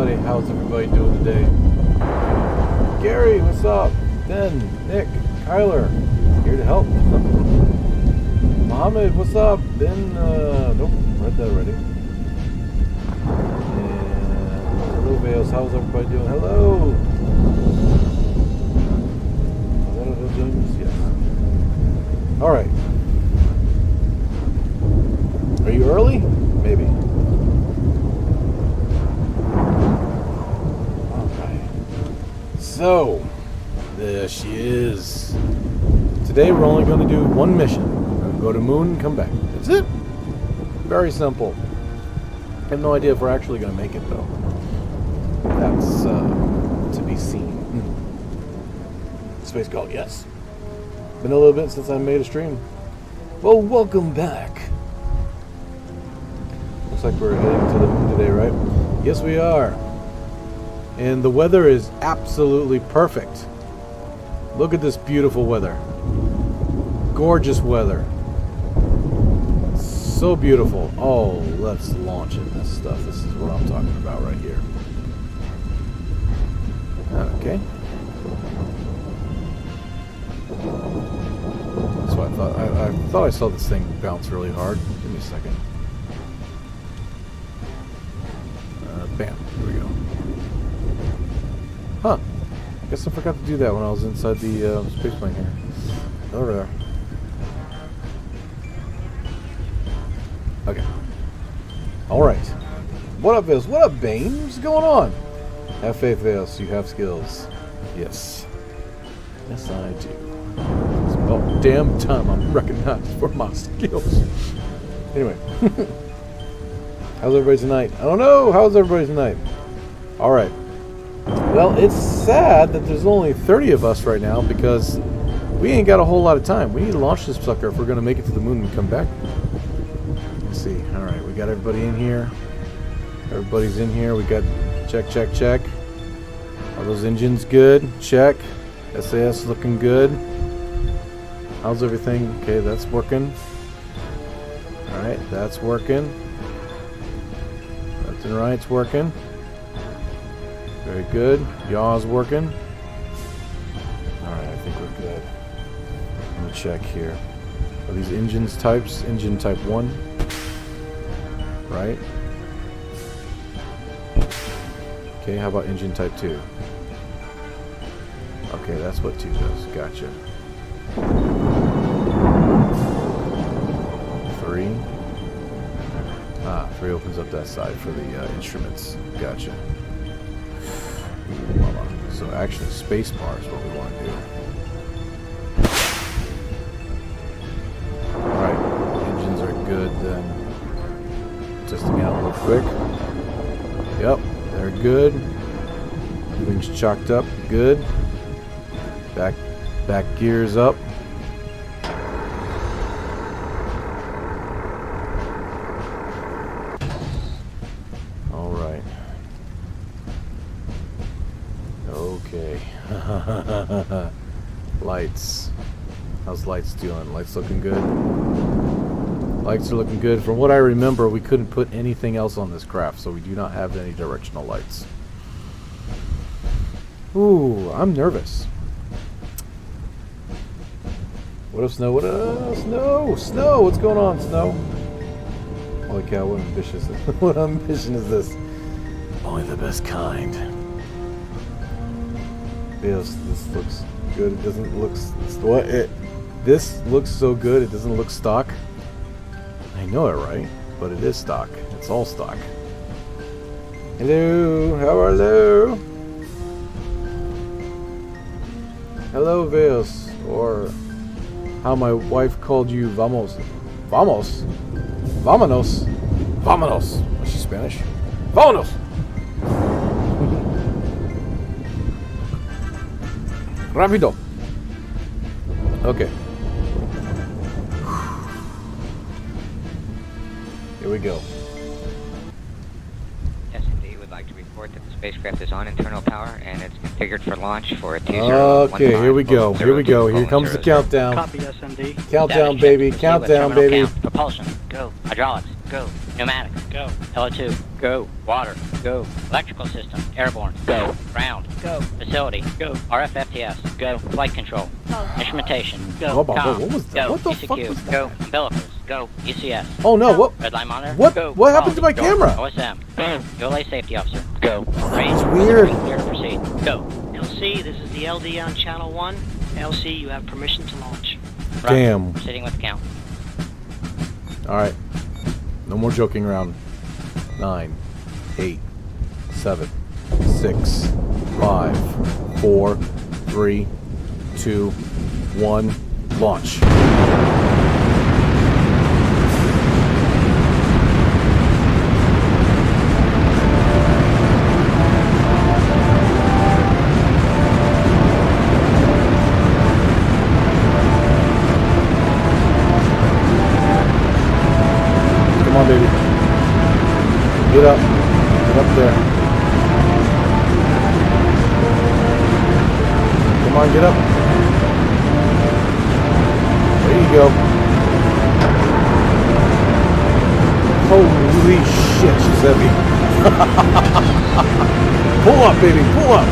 everybody. How's everybody doing today? Gary, what's up? Ben, Nick, Kyler, here to help. Mohammed, what's up? Ben, nope, read that already. And hello, Vales. How's everybody doing? Hello. Yes. All right. Are you early? Maybe. All right. So, there she is. Today we're only going to do one mission. We're going to go to moon and come back. That's it. Very simple. I have no idea if we're actually going to make it, though. That's to be seen. Space Call, yes. Been a little bit since I made a stream. Well, welcome back. Looks like we're heading to the moon today, right? Yes, we are. And the weather is absolutely perfect. Look at this beautiful weather. Gorgeous weather. So beautiful. Oh, let's launch in this stuff. This is what I'm talking about right here. Okay. That's what I thought. I thought I saw this thing bounce really hard. Give me a second. Bam. Here we go. Huh. Guess I forgot to do that when I was inside the space plane here. Over there. Okay. Alright. What up, Vales? What up, Bane? What's going on? Have faith, Vales. You have skills. Yes. Yes, I do. It's about damn time I'm recognized for my skills. Anyway. How's everybody tonight? I don't know. How's everybody tonight? Alright. Well, it's sad that there's only 30 of us right now because we ain't got a whole lot of time. We need to launch this sucker if we're going to make it to the moon and come back. Let's see. Alright, we got everybody in here. Everybody's in here. We got check, check, check. Are those engines good? Check. SAS looking good. How's everything? Okay, that's working. Alright, that's working. Left and right's working. Very good. Yaw's working. Alright, I think we're good. Let me check here. Are these engines types? Engine type 1. Right? Okay, how about engine type 2? Okay, that's what 2 does. Gotcha. 3. Ah, 3 opens up that side for the instruments. Gotcha. So actually, space bar is what we want to do. Alright, engines are good then. Testing out real quick. Yep, they're good. Everything's chalked up, good. Back gears up. Alright. Okay. Lights. How's lights doing? Lights looking good? Lights are looking good. From what I remember, we couldn't put anything else on this craft, so we do not have any directional lights. Ooh, I'm nervous. What up, Snow? What up, Snow? Snow, what's going on, Snow? Holy cow, what ambitious is this? What ambition is this? Only the best kind. This looks good. It doesn't look... This looks so good, it doesn't look stock. I know it, right? But it is stock. It's all stock. Hello, how are you? Hello, Vales, or how my wife called you, vamos. Vamos? Vámonos. Vámonos. Was she Spanish? Vámonos! Rápido. Okay. Here we go. S&D would like to report that the spacecraft is on internal power and it's configured for launch for a T.U.R.D. Okay, here we go. Here we go. Here comes the countdown. Copy, S&D. Countdown, baby. Countdown, baby. Propulsion. Go. Hydraulics. Go. Pneumatics. Go. LO2. Go. Water. Go. Electrical system. Airborne. Go. Ground. Go. Facility. Go. RFFTS. Go. Flight control. Go. Instrumentation. Go. What was that? Go. What the fuck ECQ. was that? Go. Umbilicals. Go. ECS. Oh no, what? Red line monitor. What? Go. What happened to my Quality. camera? OSM. Go. ULA safety officer. Go. Range. It's weird. Clear to proceed. Go. LC, this is the LD on channel 1. LC, you have permission to launch. Roger. Damn. Proceeding with count. Alright. No more joking around. 9, 8, 7, 6, 5, 4, 3, 2, 1, launch. Come on, baby. Get up. Get up there. Come on, get up. There you go. Holy shit, she's heavy. Pull up, baby, pull up.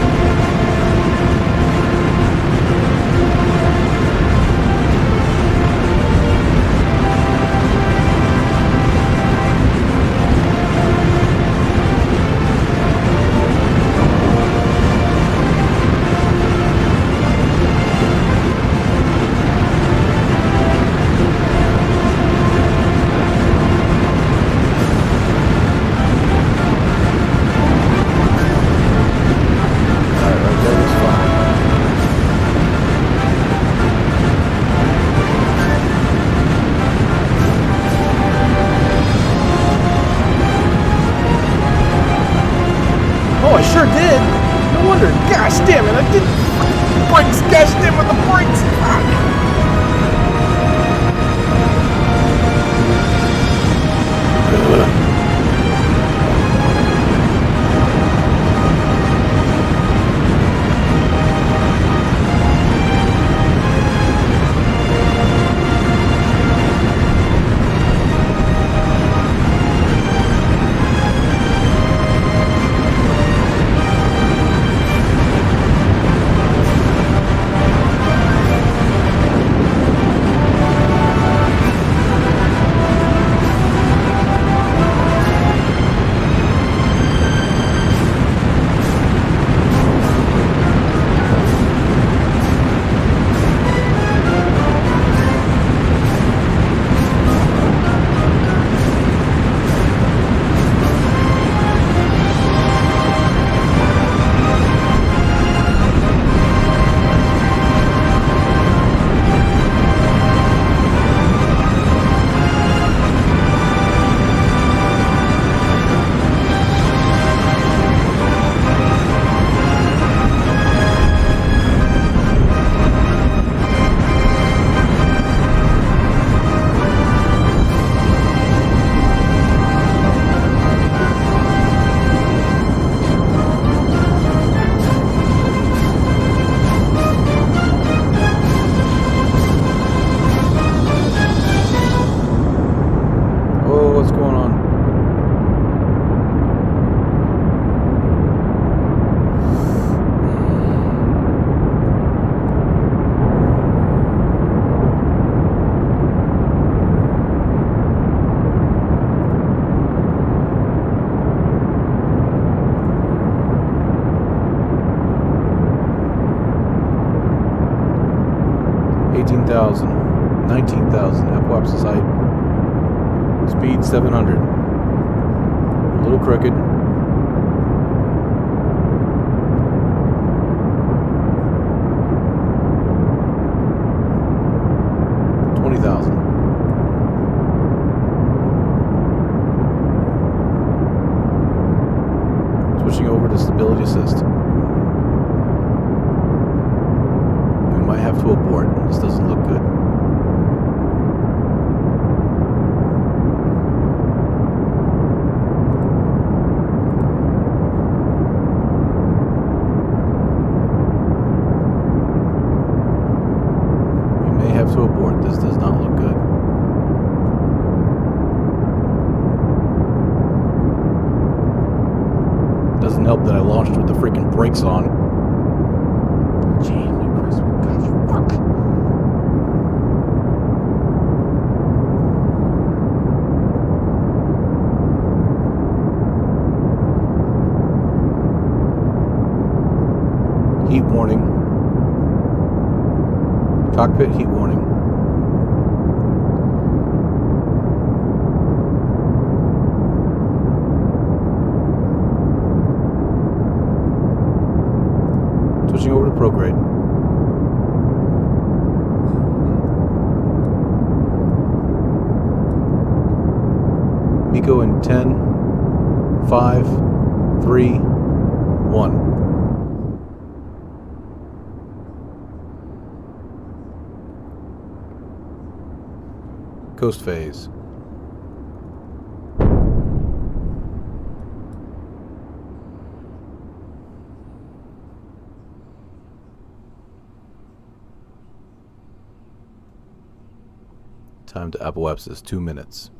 Oh, I sure did. No wonder. Gosh damn it, I did brakes. Gosh damn it, the brakes. $18,000, $19,000, apoapsis height, speed 700, a little crooked. $20,000. Switching over to stability assist. We might have to abort. This doesn't look good. We may have to abort. This does not look good. doesn't help that I launched with the freaking brakes on. Jamie, Chris, fuck. Heat warning. Cockpit heat warning. Switching over to prograde. Miko in 10, 5, 3, 1. Coast phase. Time to apoapsis, 2 minutes.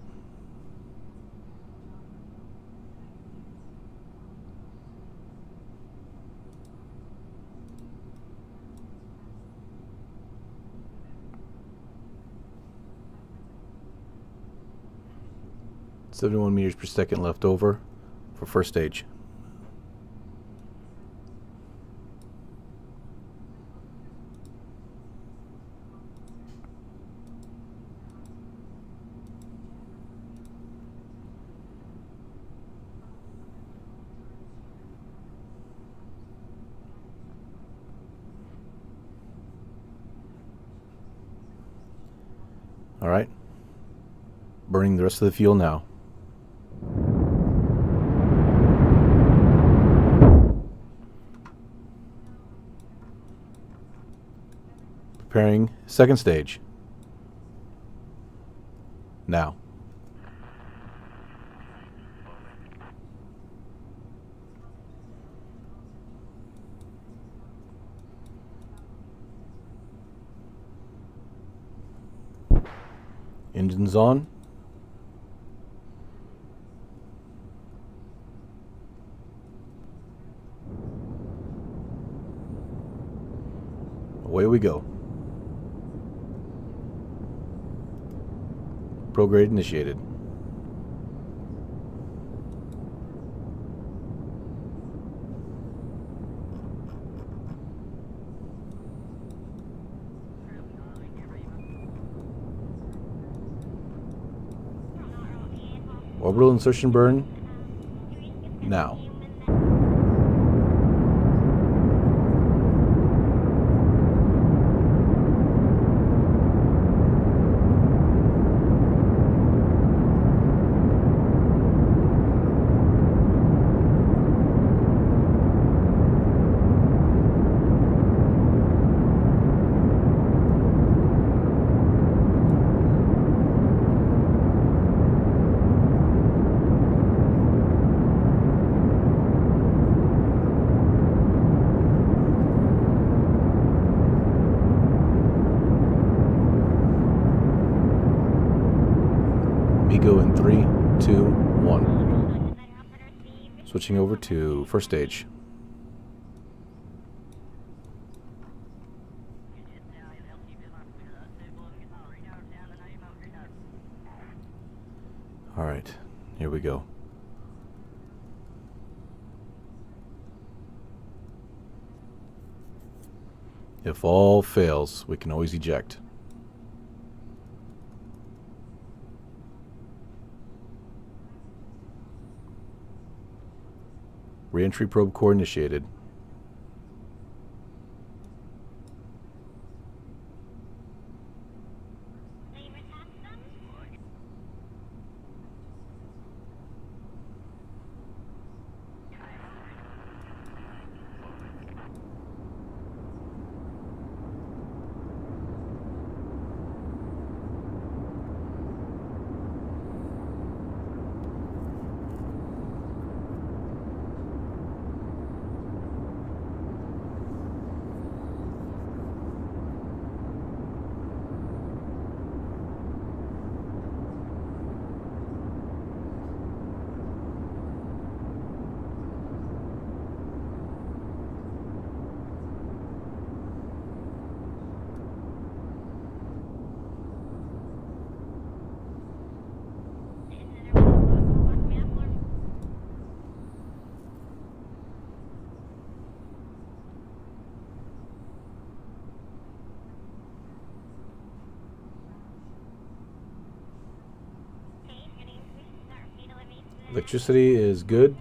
.71 meters per second left over for first stage. All right. Burning the rest of the fuel now. Preparing second stage. Now. Engines on. Away we go. Prograde initiated. Orbital insertion burn now. Go in 3, 2, 1. Switching over to first stage. All right, here we go. If all fails, we can always eject. Reentry probe core initiated. Electricity is good.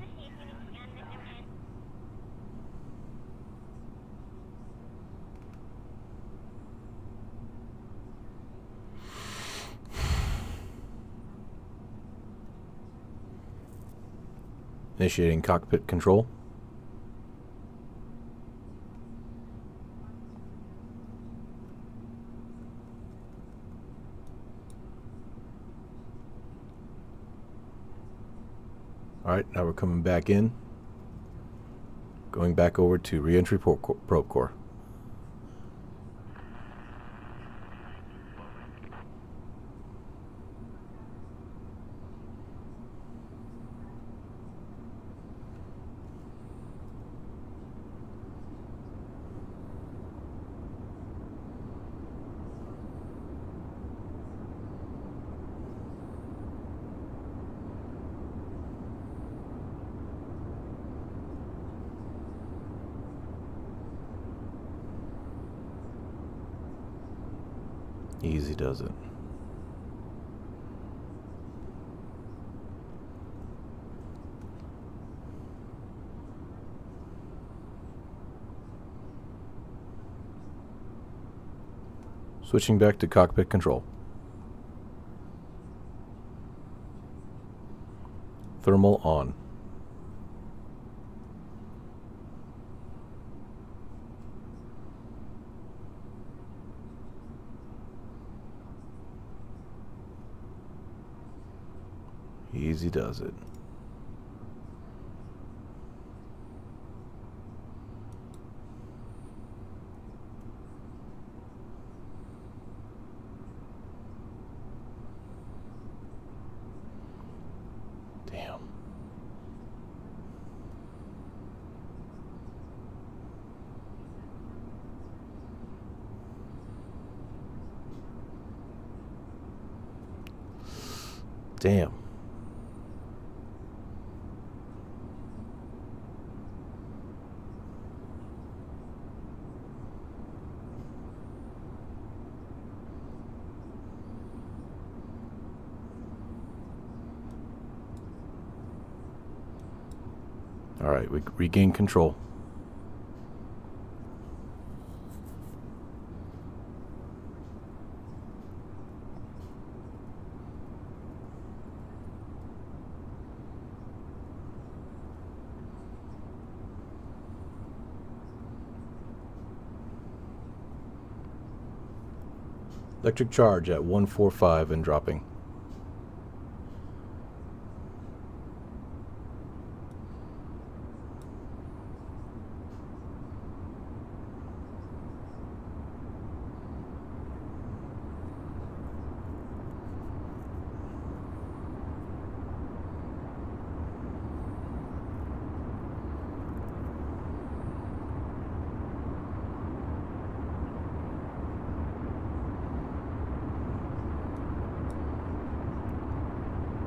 Initiating cockpit control. Alright, now we're coming back in. Going back over to reentry probe core. Easy does it. Switching back to cockpit control. Thermal on. Easy does it. Damn. Damn. All right, we regain control. Electric charge at 145 and dropping.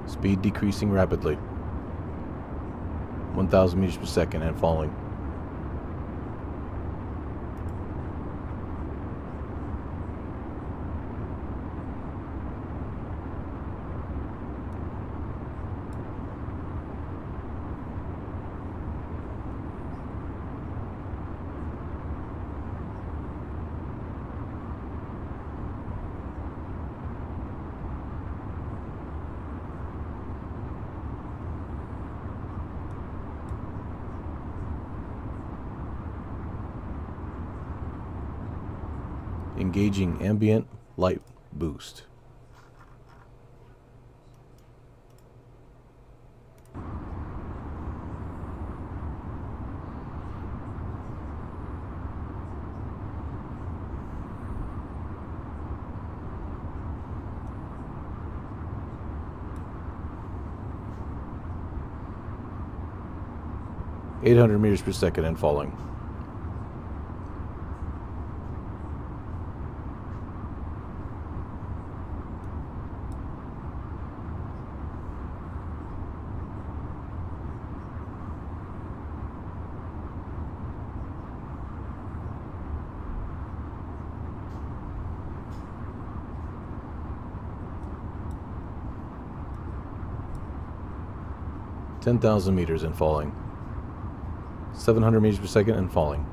Speed decreasing rapidly. 1,000 meters per second and falling. Engaging ambient light boost. .800 meters per second and falling. 10,000 meters and falling. 700 meters per second and falling.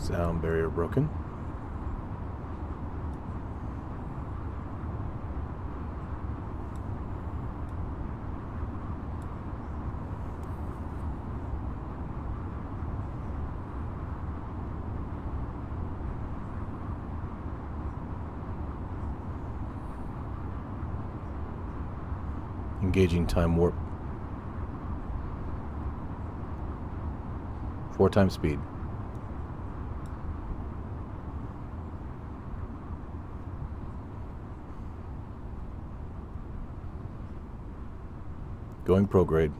Sound barrier broken. Engaging time warp. 4 times speed. Going prograde.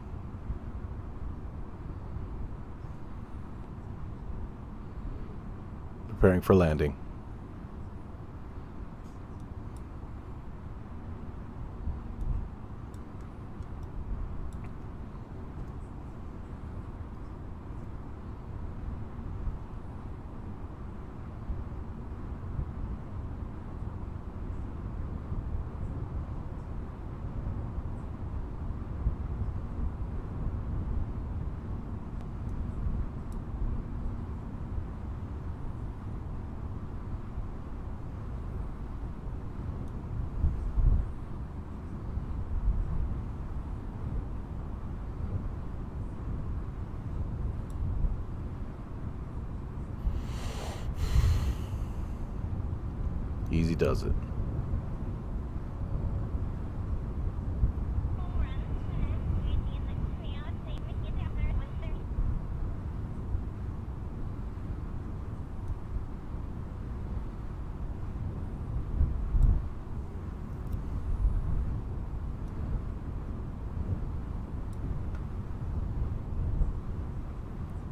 Preparing for landing. Easy does it.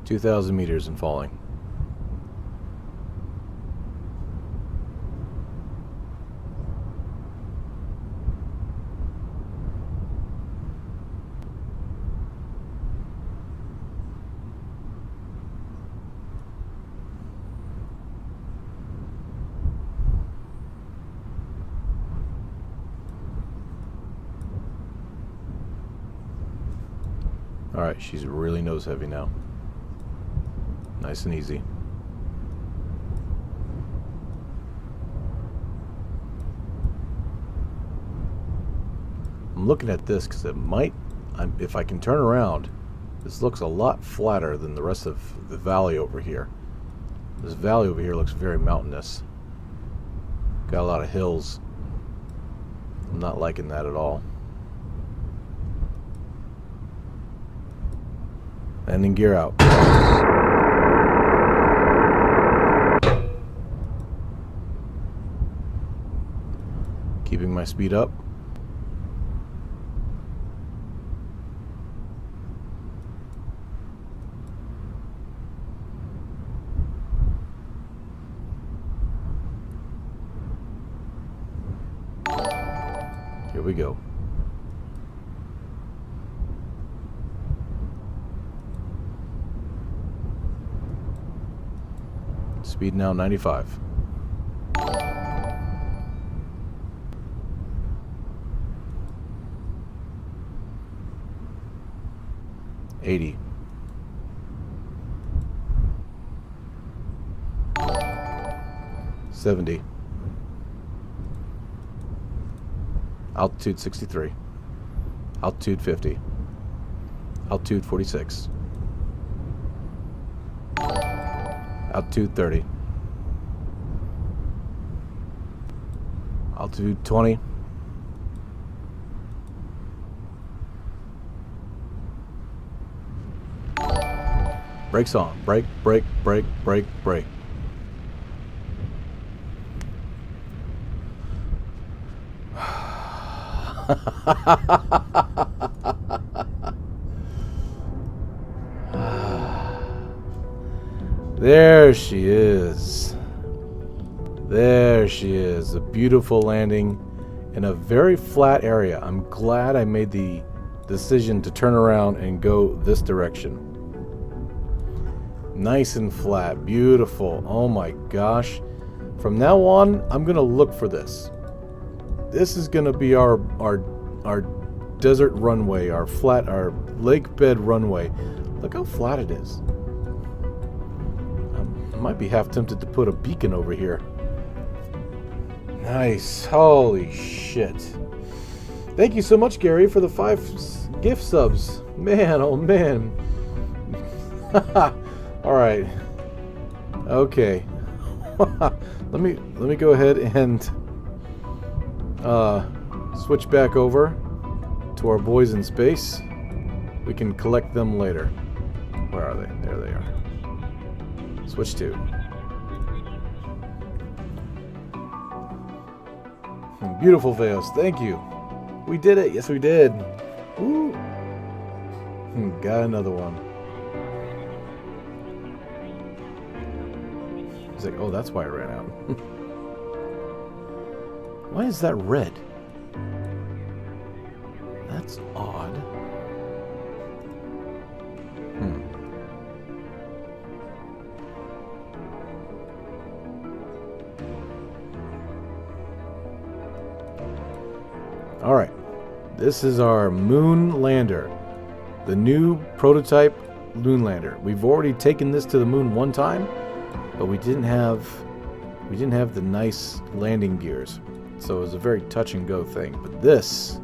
$2,000 meters and falling. Alright, she's really nose heavy now. Nice and easy. I'm looking at this because it might, if I can turn around, this looks a lot flatter than the rest of the valley over here. This valley over here looks very mountainous. Got a lot of hills. I'm not liking that at all. Landing gear out. Keeping my speed up. Here we go. Speed now 95. $80. $70. Altitude 63. Altitude 50. Altitude 46. Altitude 30. Altitude 20. Brakes on. Brake, brake, brake, brake, brake. There she is. There she is. A beautiful landing in a very flat area. I'm glad I made the decision to turn around and go this direction. Nice and flat. Beautiful. Oh my gosh. From now on, I'm going to look for this. This is going to be our desert runway, our lake bed runway. Look how flat it is. I might be half tempted to put a beacon over here. Nice. Holy shit. Thank you so much, Gary, for the 5 gift subs. Man, oh man. All right. Okay. let me go ahead and switch back over to our boys in space. We can collect them later. Where are they? There they are. Switch to. Beautiful Veos. Thank you. We did it. Yes, we did. Woo. Got another one. He's like, oh, that's why I ran out. Why is that red? That's odd. Alright. This is our moon lander. The new prototype moon lander. We've already taken this to the moon one time, but we didn't have the nice landing gears. So it was a very touch and go thing. But this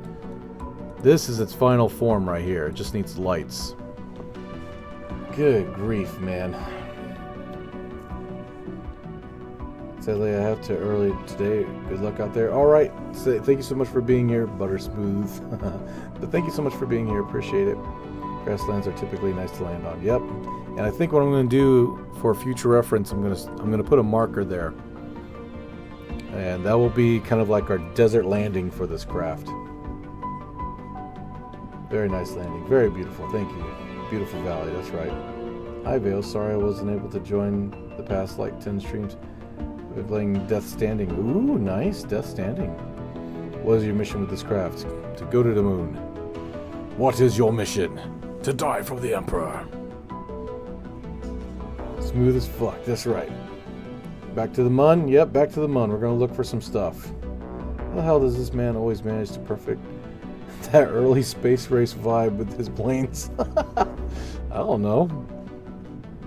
is its final form right here. It just needs lights. Good grief, man. Sadly, I have to early today. Good luck out there. All right. So, thank you so much for being here, Butter Smooth. But thank you so much for being here. Appreciate it. Grasslands are typically nice to land on. Yep. And I think what I'm going to do for future reference, I'm going to put a marker there, and that will be kind of like our desert landing for this craft. Very nice landing. Very beautiful. Thank you. Beautiful valley. That's right. Hi, Vale. Sorry I wasn't able to join the past like 10 streams. We're playing Death Standing. Ooh, nice. Death Standing. What is your mission with this craft? To go to the moon. What is your mission? To die for the Emperor. Smooth as fuck. That's right. Back to the mun? Yep, back to the mun. We're going to look for some stuff. How the hell does this man always manage to perfect that early space race vibe with his planes? I don't know.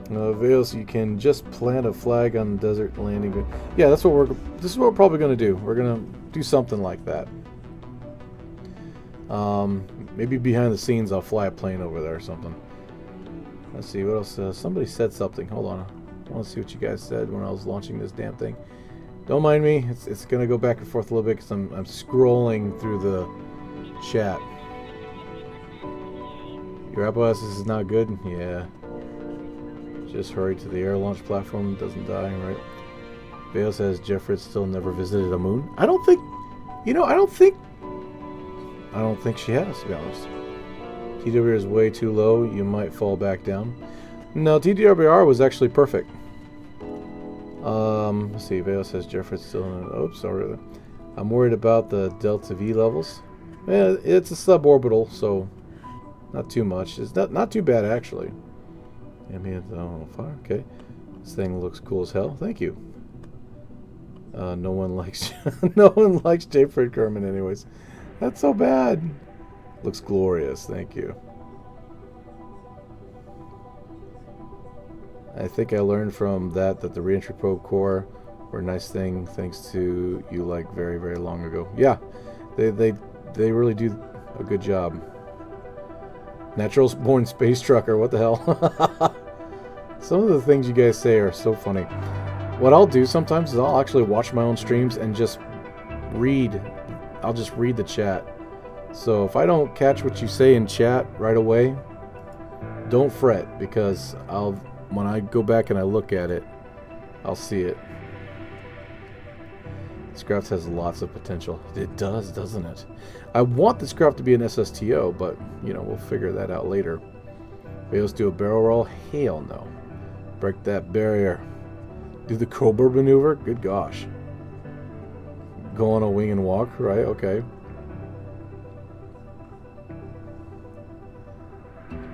Veils, you can just plant a flag on the desert landing. Yeah, this is what we're probably going to do. We're going to do something like that. Maybe behind the scenes I'll fly a plane over there or something. Let's see, what else? Somebody said something. Hold on. I want to see what you guys said when I was launching this damn thing. Don't mind me. It's going to go back and forth a little bit because I'm scrolling through the chat. Your Apple OS is not good? Yeah. Just hurry to the air launch platform. Doesn't die, right? Vale says Jeffrey still never visited a moon. I don't think she has, to be honest. TWR is way too low. You might fall back down. No, TWR was actually perfect. Let's see. Vale says Jeffrey's still in. Oops, sorry. I'm worried about the Delta V levels. Yeah, it's a suborbital, so not too much. It's not too bad actually. Okay. This thing looks cool as hell. Thank you. No one likes J-Fred Kerman anyways. That's so bad. Looks glorious. Thank you. I think I learned from that the reentry probe core were a nice thing thanks to you like very, very long ago. Yeah. They really do a good job. Natural born space trucker, what the hell? Some of the things you guys say are so funny. What I'll do sometimes is I'll actually watch my own streams and just read. I'll just read the chat. So if I don't catch what you say in chat right away, don't fret, because when I go back and I look at it, I'll see it. This craft has lots of potential. It does, doesn't it? I want this craft to be an SSTO, but, we'll figure that out later. Veils do a barrel roll? Hell no. Break that barrier. Do the Cobra maneuver? Good gosh. Go on a wing and walk, right? Okay.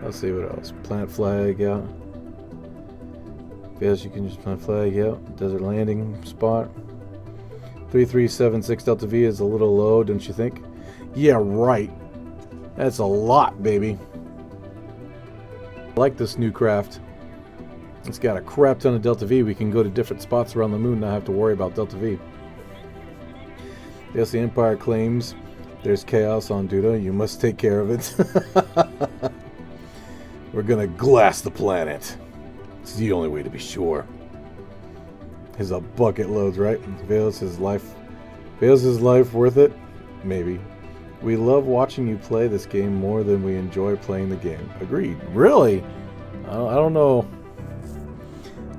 Let's see what else. Plant flag out. Yes, you can just plant flag out. Desert landing spot. 3376 Delta V is a little low, don't you think? Yeah, right. That's a lot, baby. I like this new craft. It's got a crap ton of Delta V. We can go to different spots around the moon, not have to worry about Delta V. Yes, the Empire claims there's chaos on Duda. You must take care of it. We're gonna glass the planet. It's the only way to be sure. Is a bucket loads, right? Veils his life worth it? Maybe. We love watching you play this game more than we enjoy playing the game. Agreed. Really? I don't know.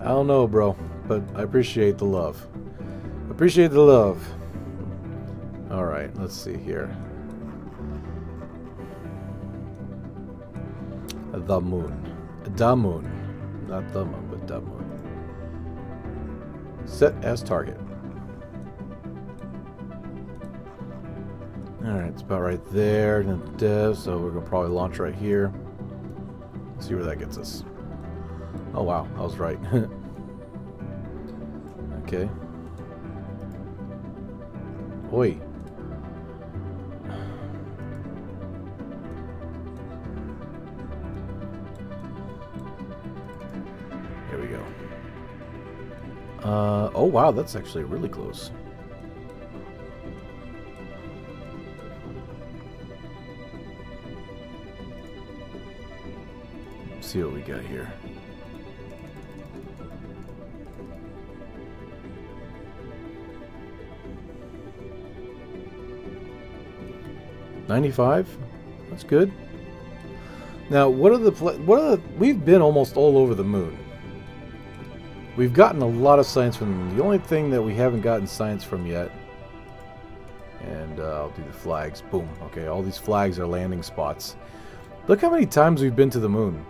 I don't know, bro. But I appreciate the love. Appreciate the love. Alright, let's see here. The moon. The moon. Not the moon, but the moon. Set as target. Alright, it's about right there. So we're going to probably launch right here. See where that gets us. Oh wow, I was right. Okay. Oi. Here we go. Oh wow, that's actually really close. Let's see what we got here. $95? That's good. Now, we've been almost all over the moon. We've gotten a lot of science from them. The only thing that we haven't gotten science from yet, and I'll do the flags. Boom. Okay, all these flags are landing spots. Look how many times we've been to the moon.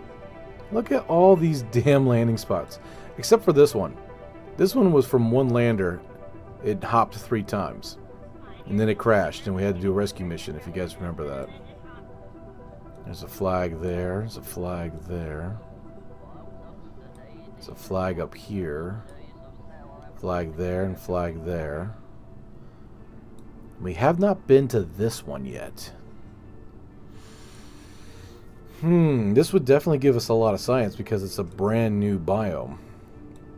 Look at all these damn landing spots. Except for this one. This one was from one lander. It hopped 3 times. And then it crashed, and we had to do a rescue mission, if you guys remember that. There's a flag there. There's a flag there. There's a flag up here. Flag there and flag there. We have not been to this one yet. This would definitely give us a lot of science because it's a brand new biome.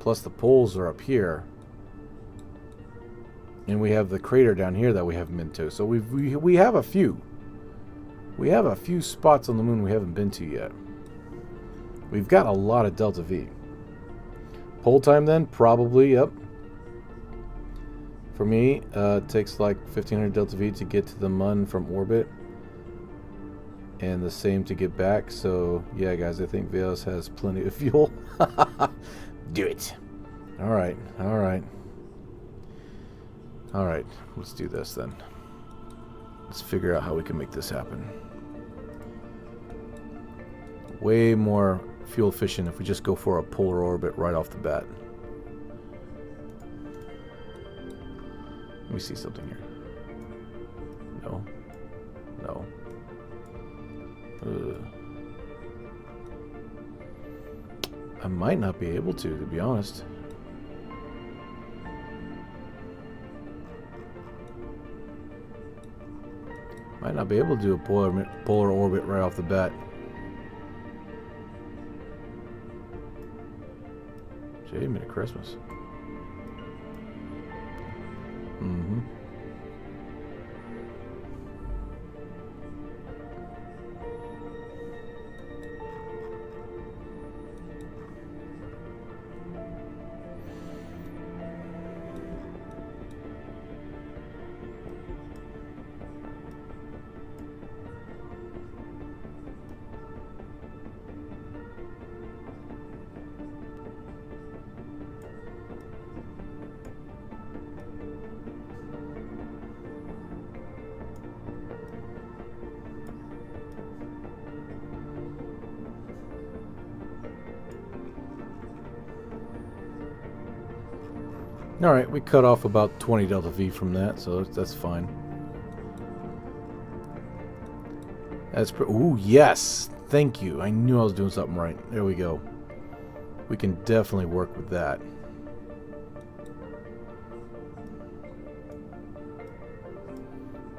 Plus the poles are up here. And we have the crater down here that we haven't been to. So we have a few. We have a few spots on the moon we haven't been to yet. We've got a lot of Delta V. Pole time then? Probably, yep. For me, it takes like 1500 Delta V to get to the Mun from orbit. And the same to get back. So, yeah, guys, I think Veos has plenty of fuel. Do it. Alright, alright. Alright, let's do this then. Let's figure out how we can make this happen. Way more fuel efficient if we just go for a polar orbit right off the bat. Let me see something here. No. No. I might not be able to be honest. Might not be able to do a polar orbit right off the bat. Jay, Merry Christmas. Mm-hmm. Alright, we cut off about 20 delta V from that, so that's fine. That's ooh, yes! Thank you. I knew I was doing something right. There we go. We can definitely work with that.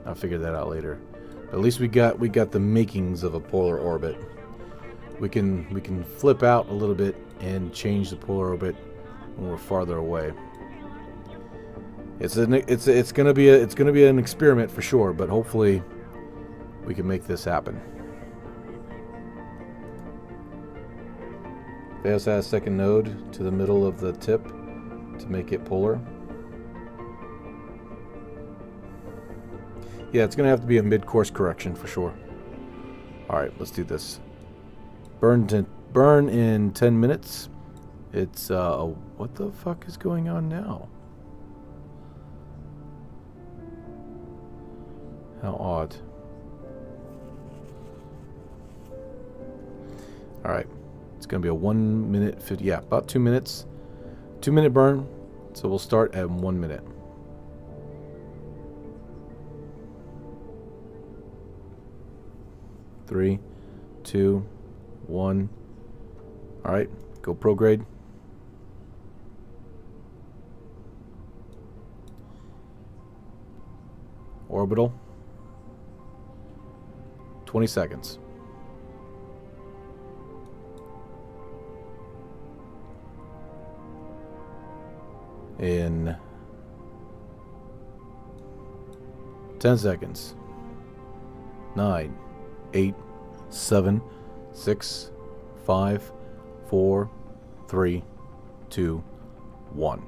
I'll figure that out later. But at least we got the makings of a polar orbit. We can flip out a little bit and change the polar orbit when we're farther away. It's gonna be an experiment for sure, but hopefully we can make this happen. They also add a second node to the middle of the tip to make it polar. Yeah, it's gonna have to be a mid-course correction for sure. Alright, let's do this. Burn in 10 minutes. It's what the fuck is going on now? How odd. Alright. It's gonna be a 1 minute 50, yeah, about 2 minutes. 2-minute burn. So we'll start at 1 minute. Three, 2, 1. Alright, go prograde. Orbital. 20 seconds. In 10 seconds. 9, 8, 7, 6, 5, 4, 3, 2, 1.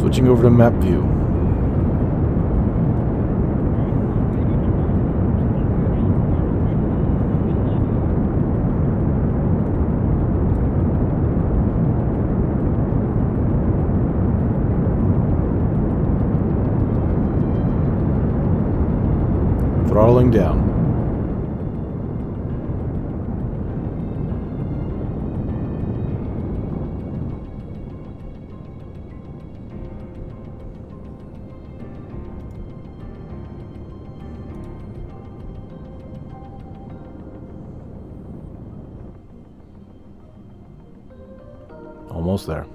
Switching over to map view. Throttling down. Almost there.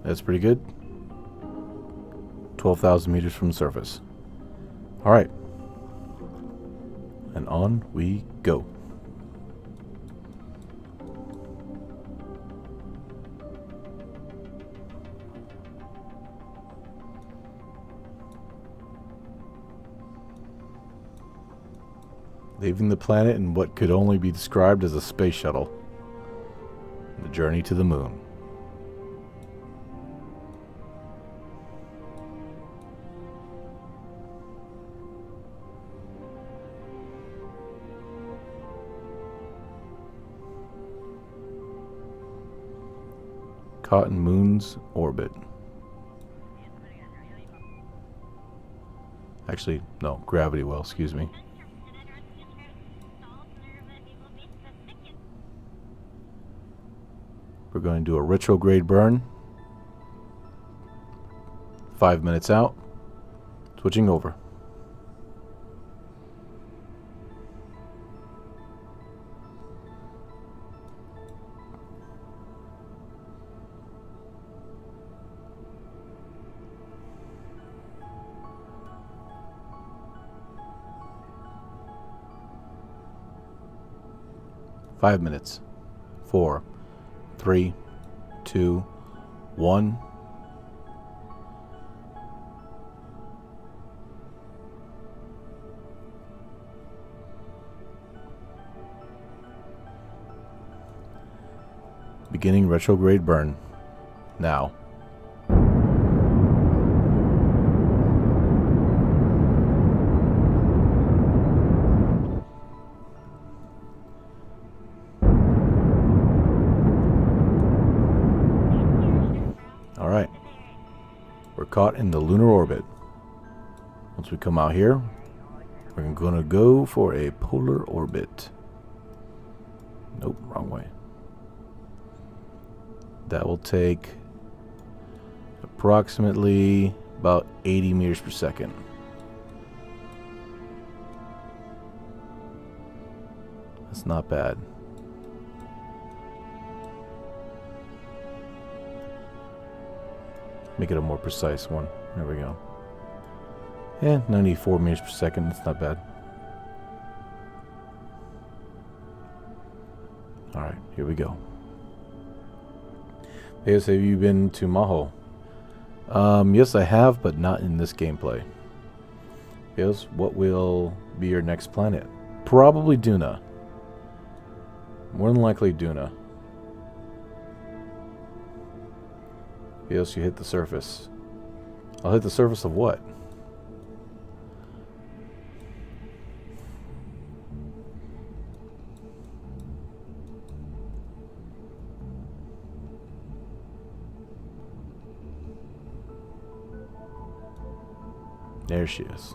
That's pretty good. 12,000 meters from the surface. All right. And on we go. Leaving the planet in what could only be described as a space shuttle. journey to the moon. Caught in moon's orbit. Actually, no, gravity well, excuse me. We're going to do a retrograde burn. 5 minutes out. Switching over. Five minutes. 4, 3, 2, 1. Beginning retrograde burn. Now. Alright. We're caught in the lunar orbit. Once we come out here, we're going to go for a polar orbit. Nope, wrong way. That will take approximately about 80 meters per second. That's not bad. Make it a more precise one. There we go. Yeah, 94 meters per second. That's not bad. Alright, here we go. Yes, have you been to Maho? Yes, I have, but not in this gameplay. Yes, what will be your next planet? Probably Duna. More than likely Duna. Yes, you hit the surface. I'll hit the surface of what? There she is.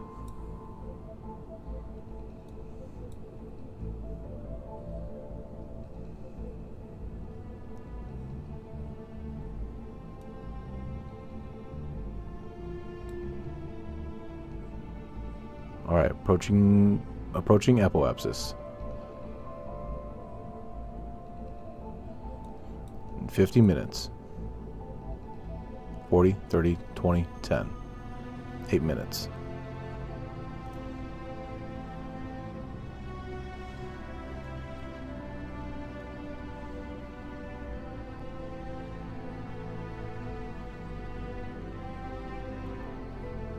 All right, approaching apoapsis. In 50 minutes. 40, 30, 20, 10. 8 minutes.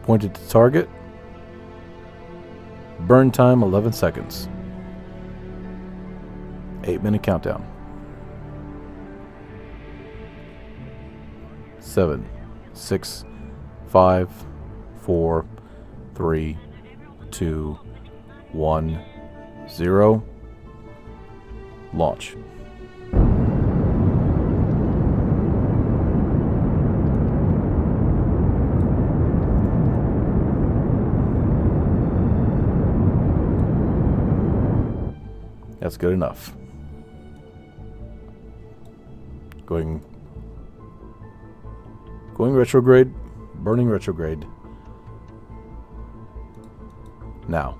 Pointed to target. Burn time 11 seconds. 8-minute countdown. 7, 6, 5, 4, 3, 2, 1, 0. Launch. That's good enough. Going retrograde, burning retrograde. Now.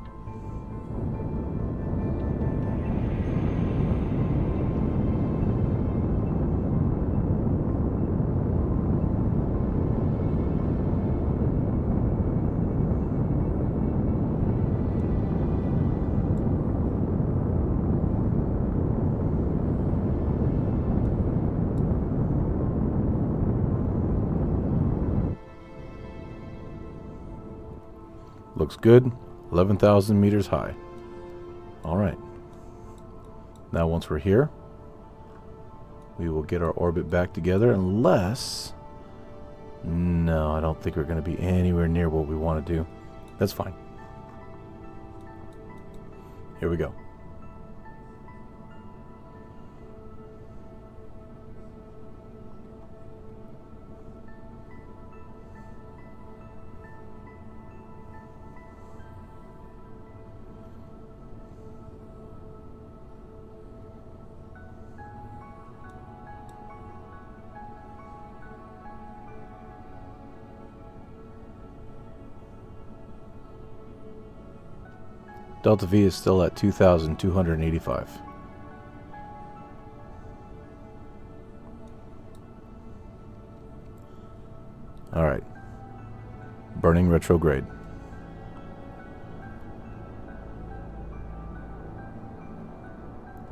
Looks good. 11,000 meters high. All right. Now once we're here, we will get our orbit back together unless... No, I don't think we're going to be anywhere near what we want to do. That's fine. Here we go. Delta V is still at 2,285. All right. Burning retrograde.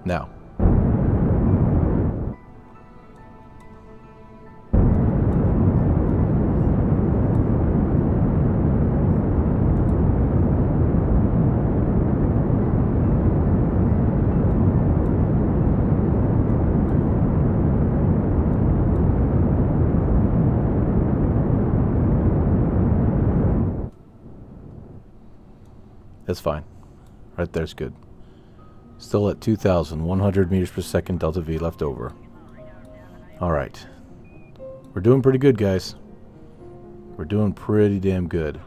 Now. That's fine. Right there's good. Still at 2,100 meters per second Delta V left over. Alright. We're doing pretty good, guys. We're doing pretty damn good.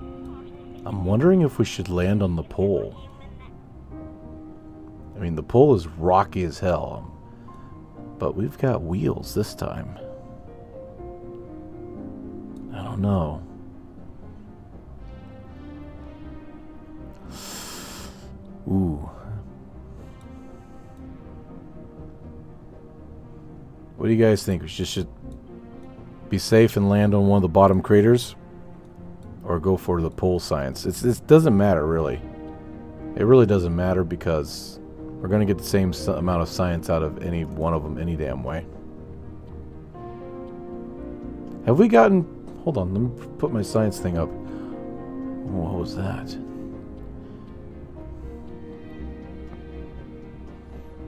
I'm wondering if we should land on the pole. I mean, the pole is rocky as hell. But we've got wheels this time. I don't know. Ooh. What do you guys think? We just should be safe and land on one of the bottom craters? Or go for the pole science? It doesn't matter, really. It really doesn't matter because we're going to get the same amount of science out of any one of them any damn way. Have we gotten... Hold on, let me put my science thing up. What was that?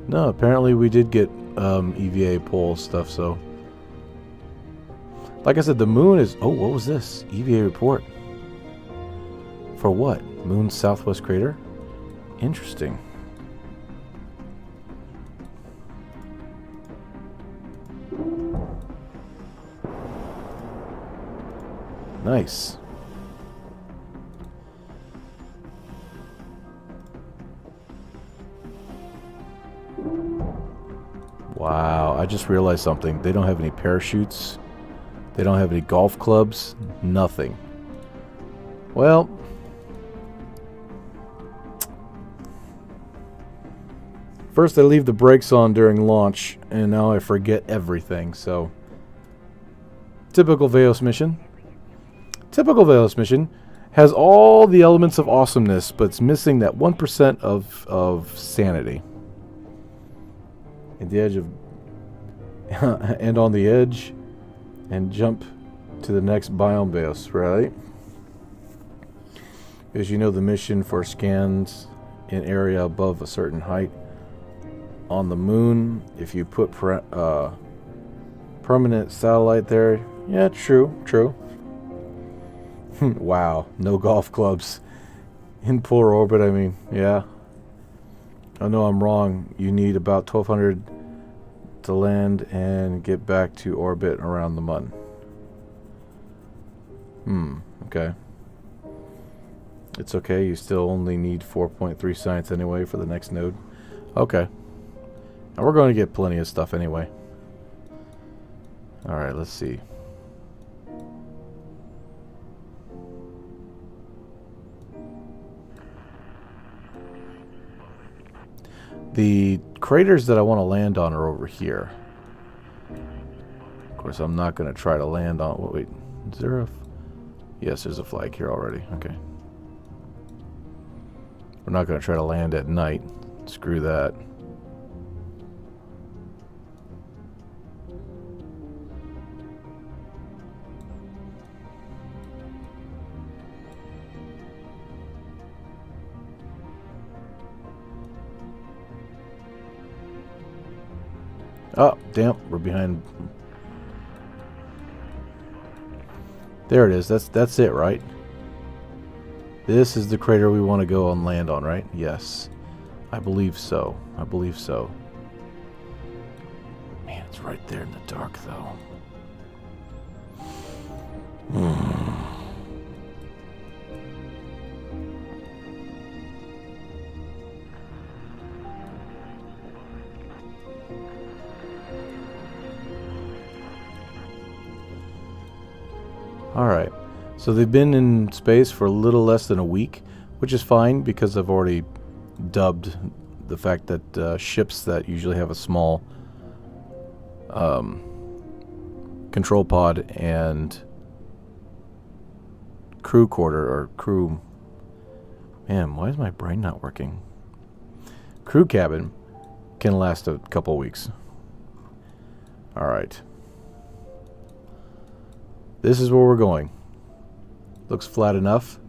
No, apparently we did get EVA pole stuff, so... Like I said, the moon is... Oh, what was this? EVA report. For what? Moon's southwest crater? Interesting. Nice. Wow, I just realized something. They don't have any parachutes. They don't have any golf clubs. Nothing. Well... First I leave the brakes on during launch, and now I forget everything, so... Typical Veos mission. Typical Veos mission has all the elements of awesomeness, but it's missing that 1% of sanity. At the edge of... and on the edge, and jump to the next biome Veos, right? As you know, the mission for scans in area above a certain height on the moon, if you put permanent satellite there, yeah, true. Wow, no golf clubs in polar orbit. I mean, yeah. I know I'm wrong. You need about 1,200 to land and get back to orbit around the sun. Okay. It's okay. You still only need 4.3 science anyway for the next node. Okay. And we're going to get plenty of stuff anyway. Alright, let's see. The craters that I want to land on are over here. Of course, I'm not going to try to land on... Wait, is there a... Yes, there's a flag here already. Okay. We're not going to try to land at night. Screw that. Oh, damn, we're behind. There it is. That's it, right? This is the crater we want to go and land on, right? Yes. I believe so. I believe so. Man, it's right there in the dark, though. Alright, so they've been in space for a little less than a week, which is fine because I've already dubbed the fact that ships that usually have a small control pod and crew quarter, or crew... Man, why is my brain not working? Crew cabin can last a couple weeks. Alright. This is where we're going. Looks flat enough.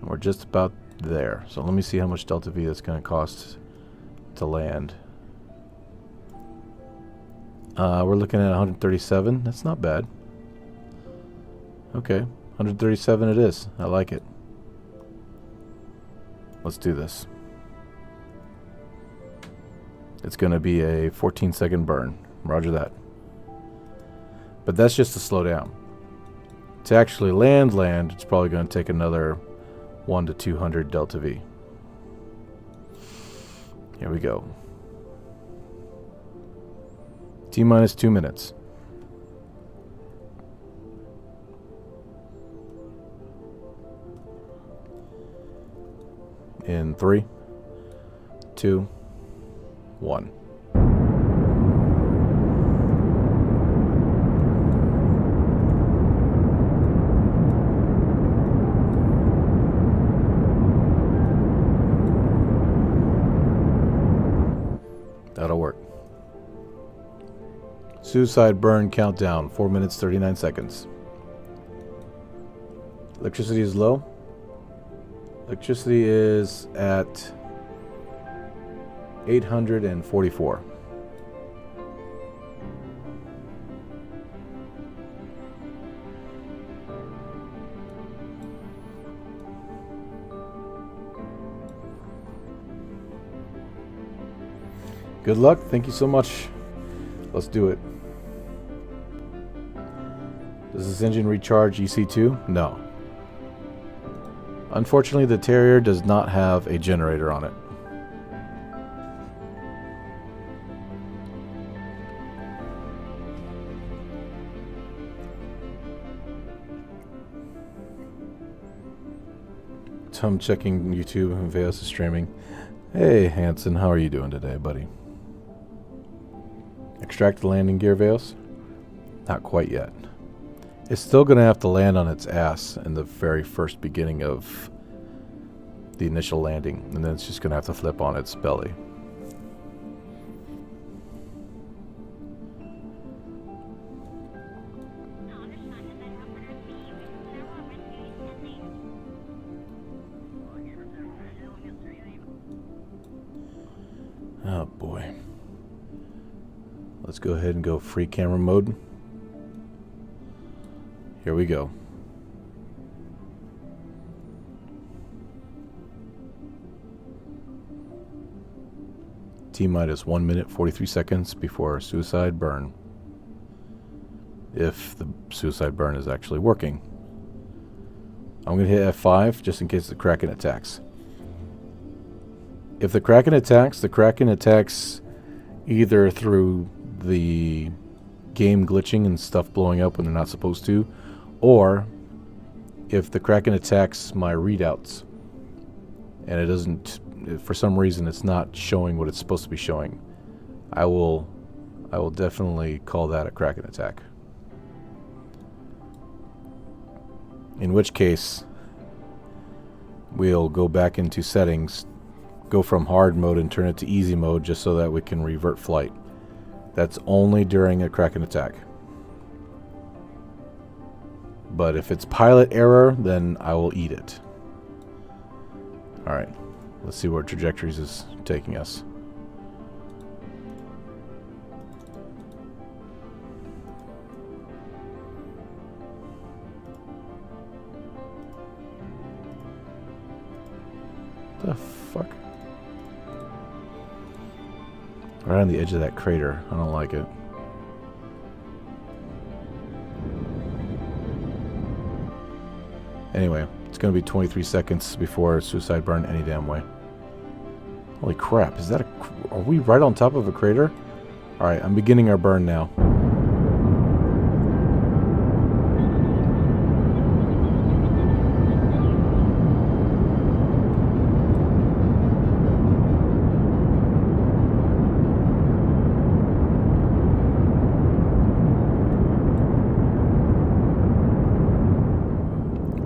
And we're just about there. So let me see how much Delta V that's going to cost to land. We're looking at 137. That's not bad. Okay. 137 it is. I like it. Let's do this. It's going to be a 14-second burn. Roger that. But that's just to slow down. To actually land, it's probably going to take another 1 to 200 Delta V. Here we go. T-minus 2 minutes. In 3, 2, 1. That'll work. Suicide burn countdown, 4 minutes 39 seconds. Electricity is low. Electricity is at 844. Good luck. Thank you so much. Let's do it. Does this engine recharge EC2? No. Unfortunately, the Terrier does not have a generator on it. So I'm checking YouTube and Veos is streaming. Hey Hanson, how are you doing today, buddy? Extract the landing gear, Veos? Not quite yet. It's still going to have to land on its ass in the very first beginning of the initial landing, and then it's just going to have to flip on its belly. Oh boy. Let's go ahead and go free camera mode. Here we go. T-minus 1 minute 43 seconds before suicide burn. If the suicide burn is actually working. I'm going to hit F5 just in case the Kraken attacks. If the Kraken attacks either through the game glitching and stuff blowing up when they're not supposed to, or if the Kraken attacks my readouts and it doesn't, for some reason it's not showing what it's supposed to be showing, I will definitely call that a Kraken attack. In which case we'll go back into settings, go from hard mode and turn it to easy mode just so that we can revert flight. That's only during a Kraken attack. But if it's pilot error, then I will eat it. Alright, let's see where trajectories is taking us. The fuck? Right on the edge of that crater. I don't like it. Anyway, it's going to be 23 seconds before suicide burn any damn way. Holy crap, is that a... Are we right on top of a crater? Alright, I'm beginning our burn now.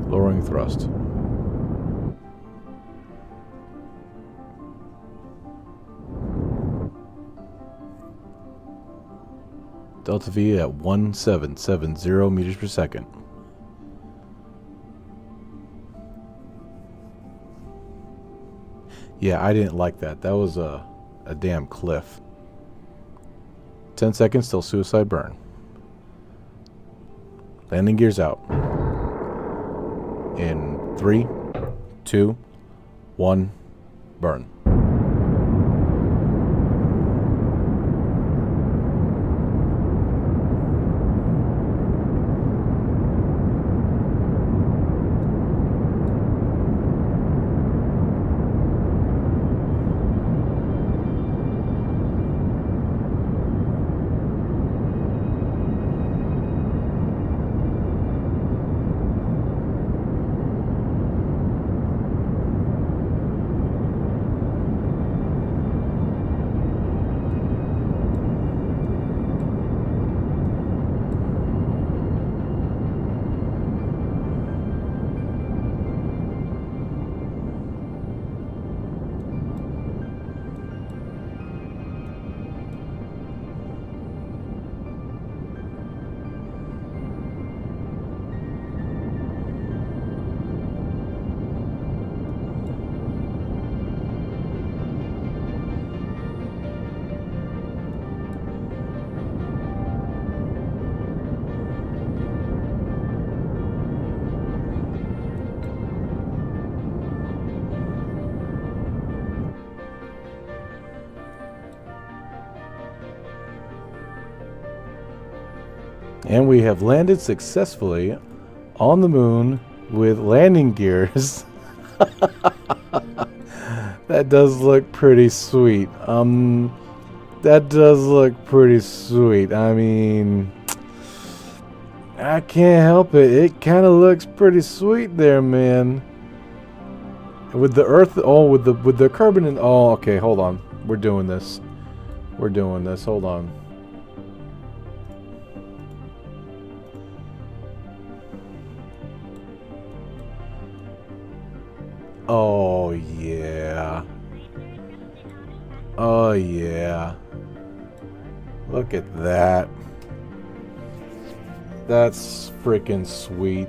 Lowering thrust. Delta V at 1770 meters per second. Yeah, I didn't like that. That was a damn cliff. 10 seconds till suicide burn. Landing gears out. In 3, 2, 1, burn. And we have landed successfully on the moon with landing gears. That does look pretty sweet. That does look pretty sweet. I mean, I can't help it. It kind of looks pretty sweet there, man. With the Earth, oh, with the Kerbin and oh, okay, hold on. We're doing this. We're doing this. Hold on. Oh yeah. Oh yeah. Look at that. That's freaking sweet.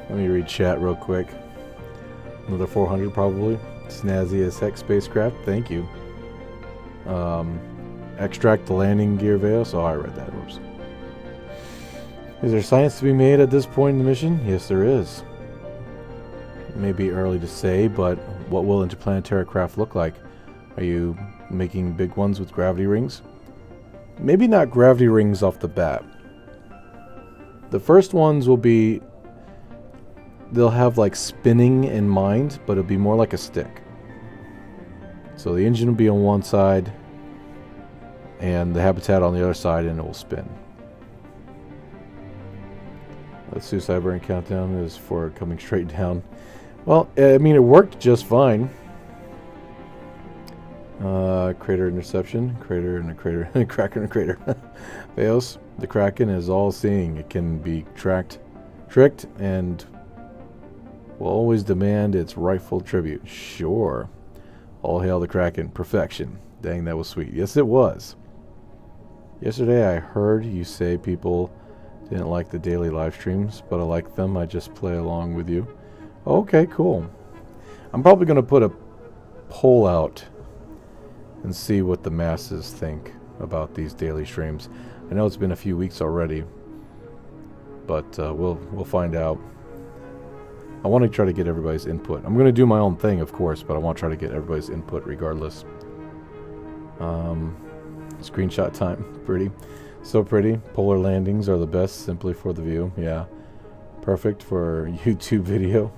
Let me read chat real quick. Another 400 probably. Snazzy as heck spacecraft. Thank you. Extract the landing gear veil. So I read that. Oops. Is there science to be made at this point in the mission? Yes, there is. It may be early to say, but what will interplanetary craft look like? Are you making big ones with gravity rings? Maybe not gravity rings off the bat. The first ones will be... They'll have like spinning in mind, but it'll be more like a stick. So the engine will be on one side, and the habitat on the other side, and it will spin. The suicide burn countdown is for coming straight down. Well, I mean, it worked just fine. Crater interception, crater and a crater, Kraken and a crater. Theos, the Kraken is all-seeing. It can be tricked, and will always demand its rightful tribute. Sure. All hail the Kraken. Perfection. Dang, that was sweet. Yes, it was. Yesterday I heard you say people didn't like the daily live streams, but I like them. I just play along with you. Okay, cool. I'm probably going to put a poll out and see what the masses think about these daily streams. I know it's been a few weeks already, but we'll find out. I want to try to get everybody's input. I'm going to do my own thing, of course, but I want to try to get everybody's input regardless. Screenshot time. Pretty. So pretty. Polar landings are the best simply for the view. Yeah. Perfect for YouTube video.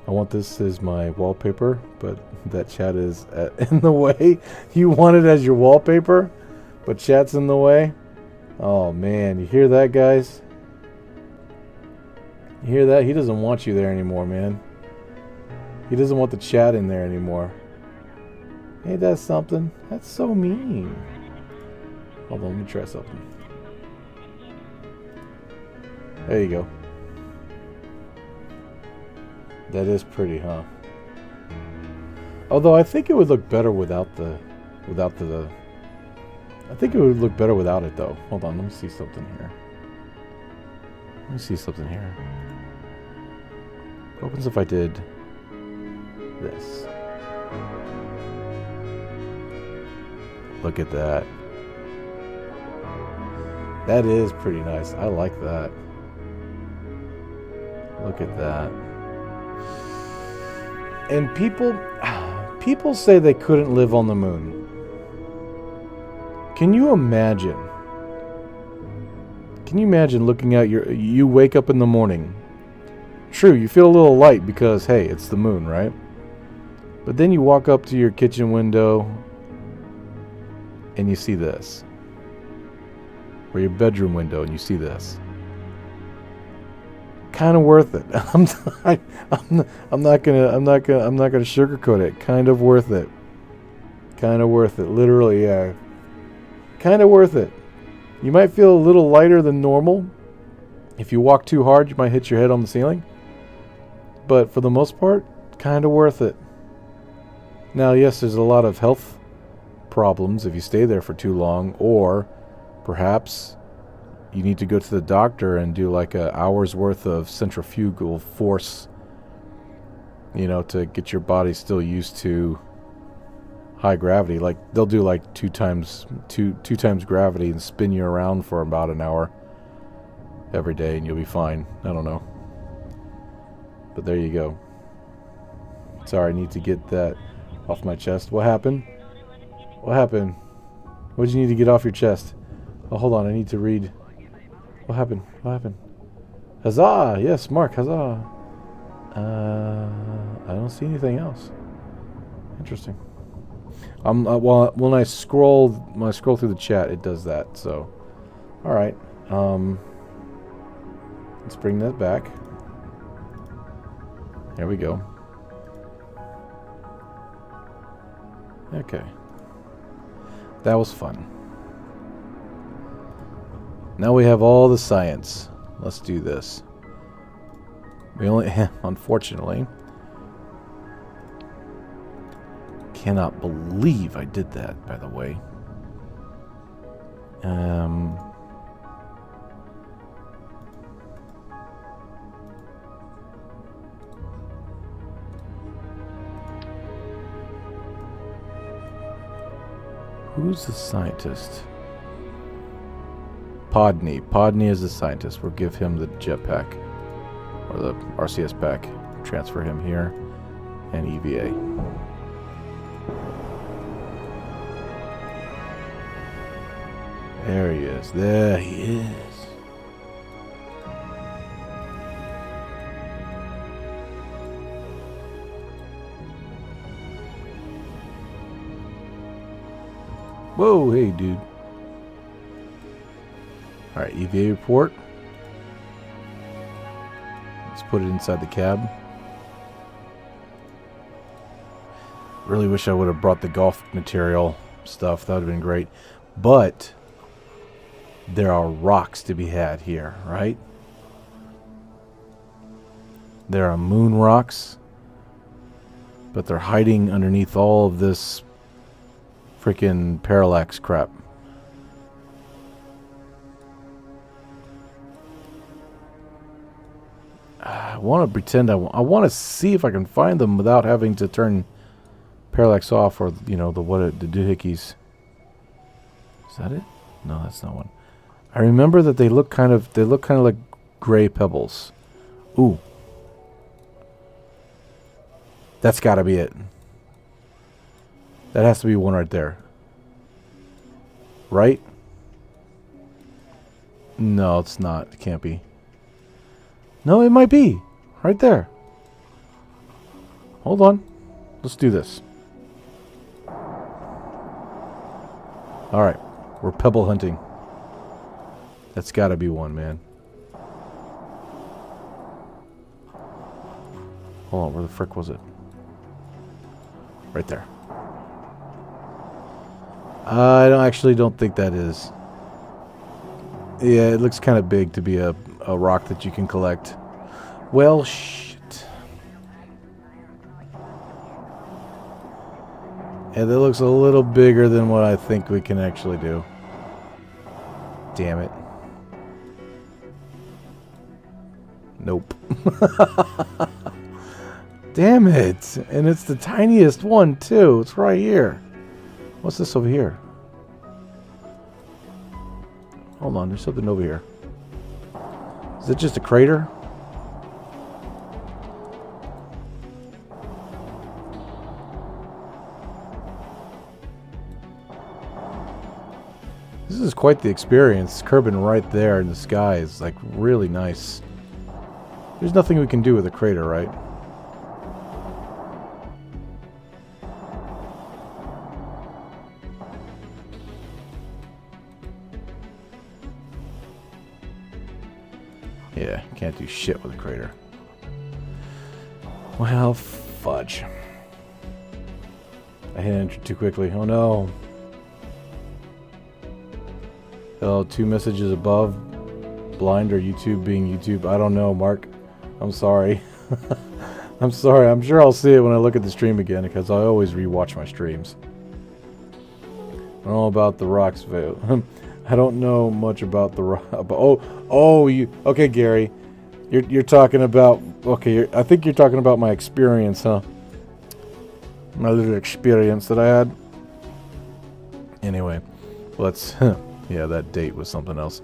I want this as my wallpaper, but that chat is in the way. You want it as your wallpaper, but chat's in the way? Oh man, you hear that, guys? You hear that? He doesn't want you there anymore, man. He doesn't want the chat in there anymore. Ain't that something? That's so mean. Hold on, let me try something. There you go. That is pretty, huh? Although I think it would look better without the I think it would look better without it though. Hold on, let me see something here. Let me see something here. What happens if I did this? Look at that. That is pretty nice. I like that. Look at that. And people say they couldn't live on the moon. Can you imagine? Can you imagine looking out you wake up in the morning. True, you feel a little light because, hey, it's the moon, right? But then you walk up to your kitchen window and you see this. Or your bedroom window and you see this. Kind of worth it. I'm not gonna sugarcoat it. Kind of worth it. Kind of worth it. Literally, yeah. Kind of worth it. You might feel a little lighter than normal. If you walk too hard, you might hit your head on the ceiling. But for the most part, kind of worth it. Now, yes, there's a lot of health problems if you stay there for too long, or perhaps you need to go to the doctor and do like an hour's worth of centrifugal force, you know, to get your body still used to high gravity. Like they'll do like two times gravity and spin you around for about an hour every day and you'll be fine. I don't know. But there you go. Sorry, I need to get that off my chest. What happened? What happened? What did you need to get off your chest? Oh, hold on. I need to read. What happened? What happened? Huzzah! Yes, Mark, huzzah! I don't see anything else. Interesting. Well, when I scroll through the chat, it does that. So, all right. Let's bring that back. There we go. Okay. That was fun. Now we have all the science. Let's do this. We only, unfortunately, cannot believe I did that, by the way. Who's the scientist? Podney. Podney is the scientist. We'll give him the jetpack. Or the RCS pack. Transfer him here. And EVA. There he is. There he is. Whoa, hey, dude. Alright, EVA report. Let's put it inside the cab. Really wish I would have brought the golf material stuff. That would have been great. But there are rocks to be had here, right? There are moon rocks. But they're hiding underneath all of this freaking PARALLAX crap. I want to pretend I want to see if I can find them without having to turn PARALLAX off, or you know the doohickeys. Is that it? No, that's not one. I remember that they look kind of like gray pebbles. Ooh. That's got to be it. That has to be one right there. Right? No, it's not. It can't be. No, it might be. Right there. Hold on. Let's do this. Alright. We're pebble hunting. That's got to be one, man. Hold on. Where the frick was it? Right there. I actually don't think that is. Yeah, it looks kind of big to be a rock that you can collect. Well, shit. Yeah, that looks a little bigger than what I think we can actually do. Damn it. Nope. Damn it. And it's the tiniest one, too. It's right here. What's this over here? Hold on, there's something over here. Is it just a crater? This is quite the experience. Kerbin right there in the sky is like really nice. There's nothing we can do with a crater, right? Yeah, can't do shit with a crater. Well, fudge. I hit enter too quickly. Oh no. Oh, 2 messages above. Blind or YouTube being YouTube. I don't know, Mark. I'm sorry. I'm sorry. I'm sure I'll see it when I look at the stream again because I always rewatch my streams. I don't know about the rocks. I don't know much about the rock. You okay, Gary? You're talking about I think you're talking about my experience, huh? My little experience that I had. Anyway, let's. Yeah, that date was something else.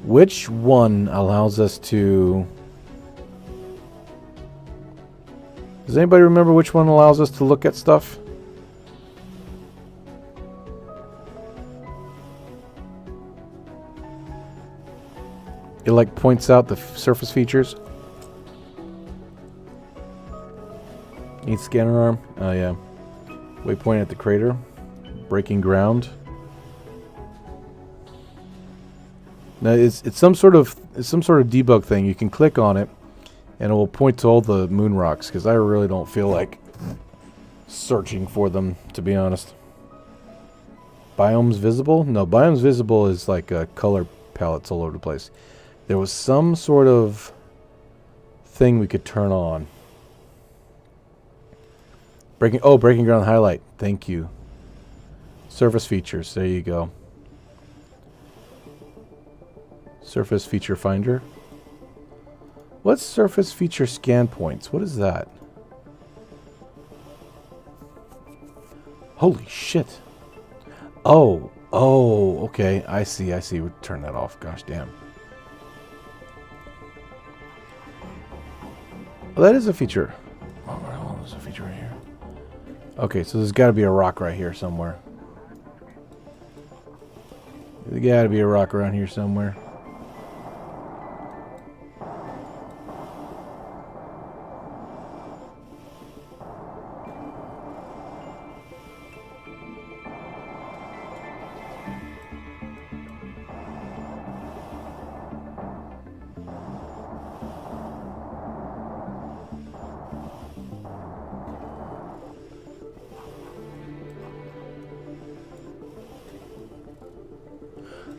Which one allows us to? Does anybody remember which one allows us to look at stuff? It like points out the surface features. Need scanner arm. Oh yeah. Waypoint at the crater. Breaking ground. Now it's some sort of debug thing. You can click on it, and it will point to all the moon rocks. Because I really don't feel like searching for them, to be honest. Biomes visible? No, biomes visible is like color palettes all over the place. There was some sort of thing we could turn on. Breaking ground highlight. Thank you. Surface features. There you go. Surface feature finder. What's surface feature scan points? What is that? Holy shit. Oh, okay. I see. We'll turn that off. Gosh damn. Well, that is a feature. Oh, there's a feature right here. Okay, so there's got to be a rock right here somewhere. There's got to be a rock around here somewhere.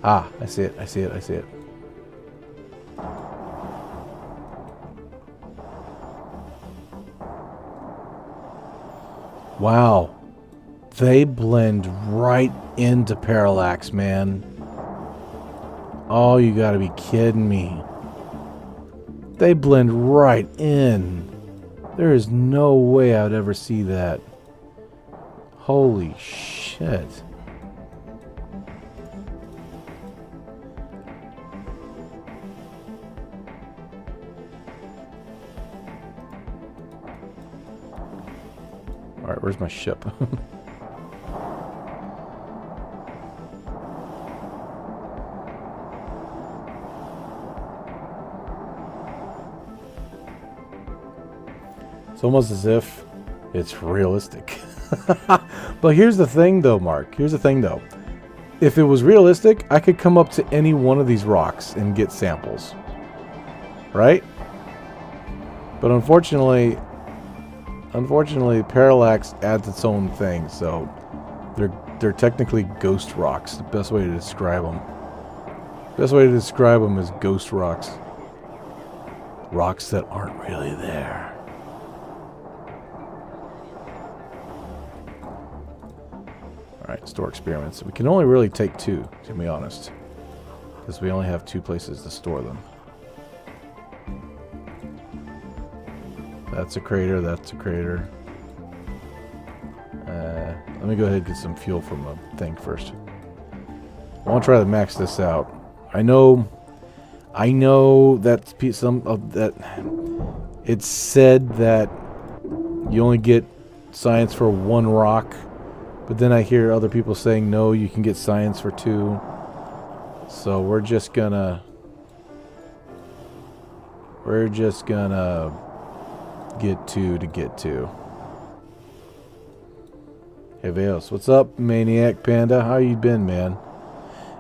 Ah, I see it. Wow. They blend right into PARALLAX, man. Oh, you gotta be kidding me. They blend right in. There is no way I'd ever see that. Holy shit. Alright, where's my ship? It's almost as if it's realistic. But here's the thing though, Mark. Here's the thing though. If it was realistic, I could come up to any one of these rocks and get samples. Right? But unfortunately, PARALLAX adds its own thing, so they're technically ghost rocks. The best way to describe them. Best way to describe them is ghost rocks. Rocks that aren't really there. Alright, store experiments. We can only really take 2, to be honest. Because we only have 2 places to store them. That's a crater, that's a crater. Let me go ahead and get some fuel from a thing first. I want to try to max this out. I know that some of that it's said that you only get science for 1 rock, but then I hear other people saying no, you can get science for 2. So we're just gonna get 2 to get 2. Hey Veos, what's up, Maniac Panda? How you been, man?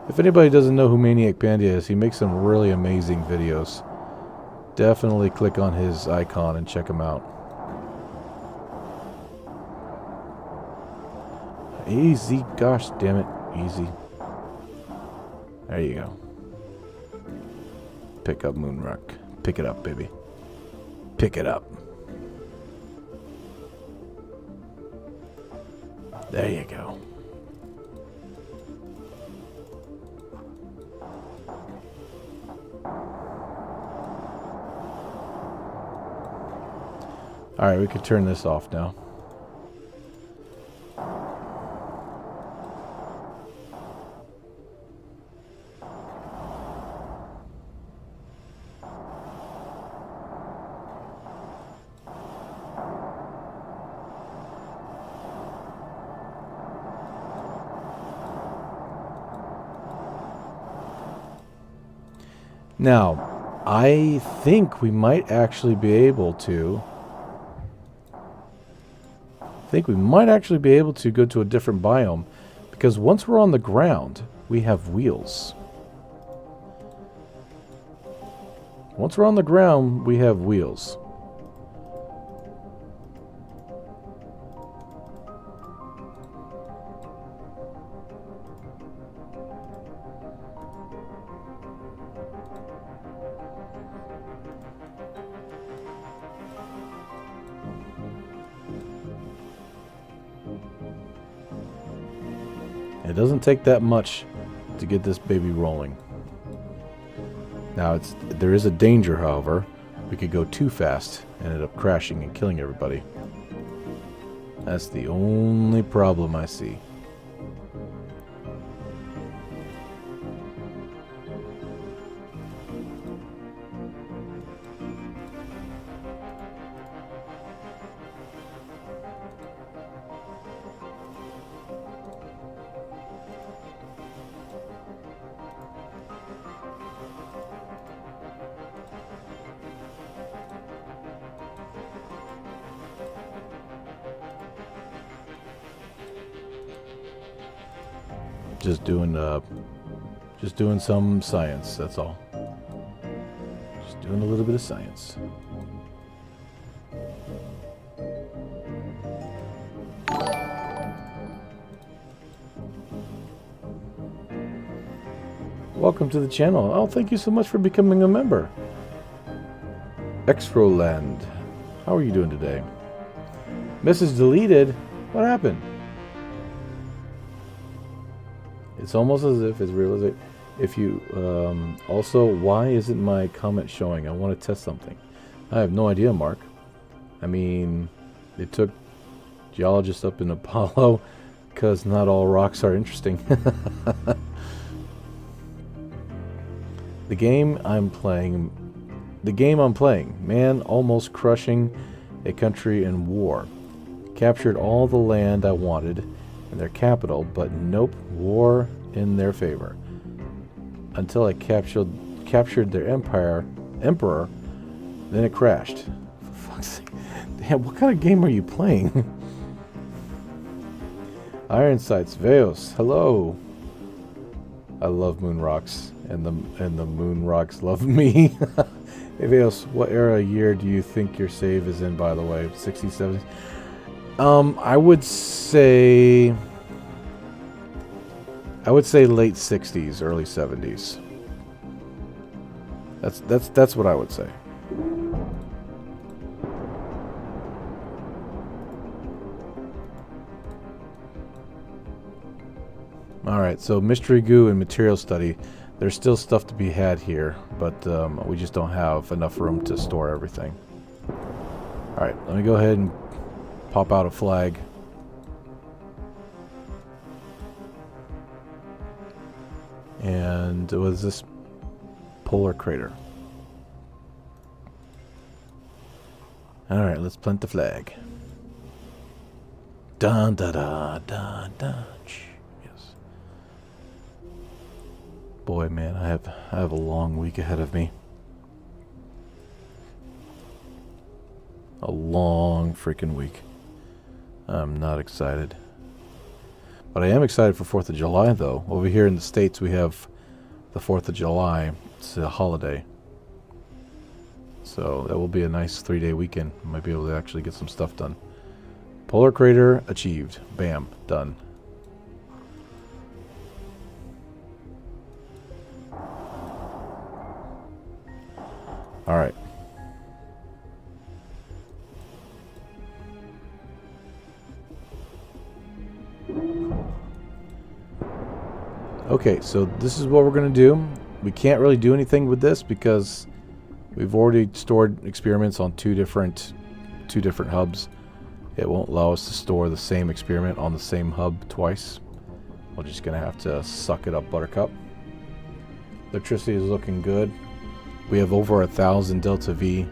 If anybody doesn't know who Maniac Panda is, he makes some really amazing videos. Definitely click on his icon and check him out. Easy, gosh damn it, easy. There you go. Pick up Moonrock. Pick it up, baby. Pick it up. There you go. Alright, we can turn this off now. Now, I think we might actually be able to... go to a different biome. Because once we're on the ground, we have wheels. Once we're on the ground, we have wheels. It doesn't take that much to get this baby rolling. Now, there is a danger, however. We could go too fast and end up crashing and killing everybody. That's the only problem I see. Just doing some science, that's all. Just doing a little bit of science. Welcome to the channel. Oh, thank you so much for becoming a member. Exroland, how are you doing today? Message deleted? What happened? It's almost as if it's realistic. If you, also, why isn't my comment showing? I want to test something. I have no idea, Mark. I mean, it took geologists up in Apollo because not all rocks are interesting. The game I'm playing, man almost crushing a country in war. Captured all the land I wanted in their capital, but nope, war in their favor. Until I captured their emperor, then it crashed. For fuck's sake. Damn, what kind of game are you playing? Ironsights, Veos, hello. I love moon rocks, and the moon rocks love me. Hey Veos, what era year do you think your save is in, by the way? 60s, 70s? I would say late 60s, early 70s. That's what I would say. Alright, so mystery goo and material study. There's still stuff to be had here, but we just don't have enough room to store everything. Alright, let me go ahead and pop out a flag. And was this polar crater? Alright, let's plant the flag. Dun da da da da. Yes. Boy, man, I have a long week ahead of me. A long freaking week. I'm not excited. But I am excited for 4th of July, though. Over here in the States, we have the 4th of July. It's a holiday. So that will be a nice 3-day weekend. Might be able to actually get some stuff done. Polar crater achieved. Bam. Done. Alright. Okay, so this is what we're going to do. We can't really do anything with this because we've already stored experiments on two different hubs. It won't allow us to store the same experiment on the same hub twice. We're just going to have to suck it up, Buttercup. Electricity is looking good. We have over 1,000 delta V,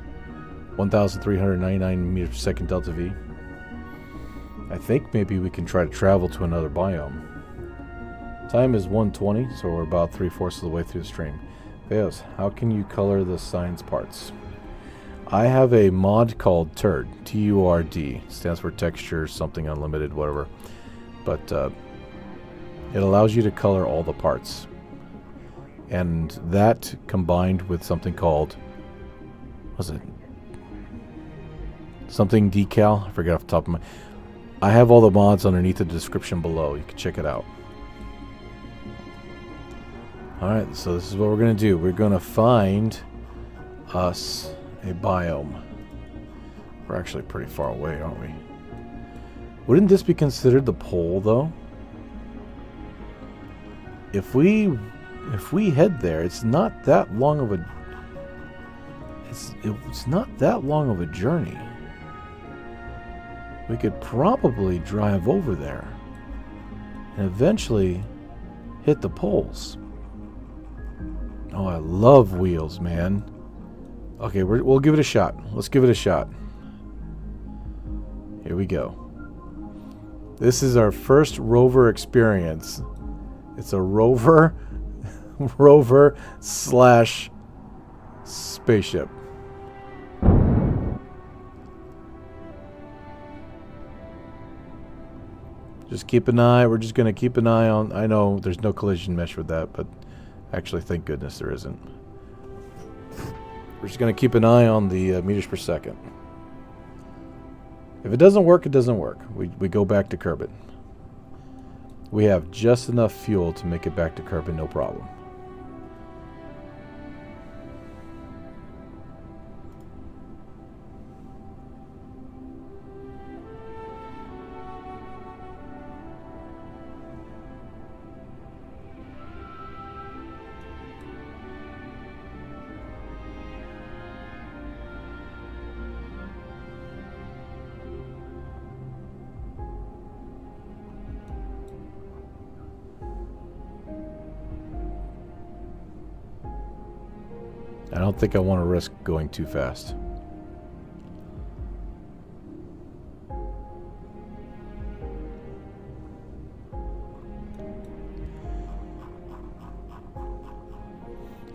1,399 meters per second delta V. I think maybe we can try to travel to another biome. Time is 1:20, so we're about 3/4 of the way through the stream. Veos, how can you color the science parts? I have a mod called T.U.R.D. T.U.R.D. Stands for texture, something unlimited, whatever. But it allows you to color all the parts. And that combined with something called, what was it? Something decal? I forget off the top of my... I have all the mods underneath the description below. You can check it out. Alright, so this is what we're going to do. We're going to find us a biome. We're actually pretty far away, aren't we? Wouldn't this be considered the pole, though? If we head there, it's not that long of a... It's not that long of a journey. We could probably drive over there and eventually hit the poles. Oh, I love wheels, man. Okay, we'll give it a shot. Let's give it a shot. Here we go. This is our first rover experience. It's a rover slash spaceship. Just keep an eye. We're just going to keep an eye on... I know there's no collision mesh with that, but actually, thank goodness there isn't. We're just going to keep an eye on the meters per second. If it doesn't work, it doesn't work. We go back to Kerbin. We have just enough fuel to make it back to Kerbin, no problem. I don't think I want to risk going too fast.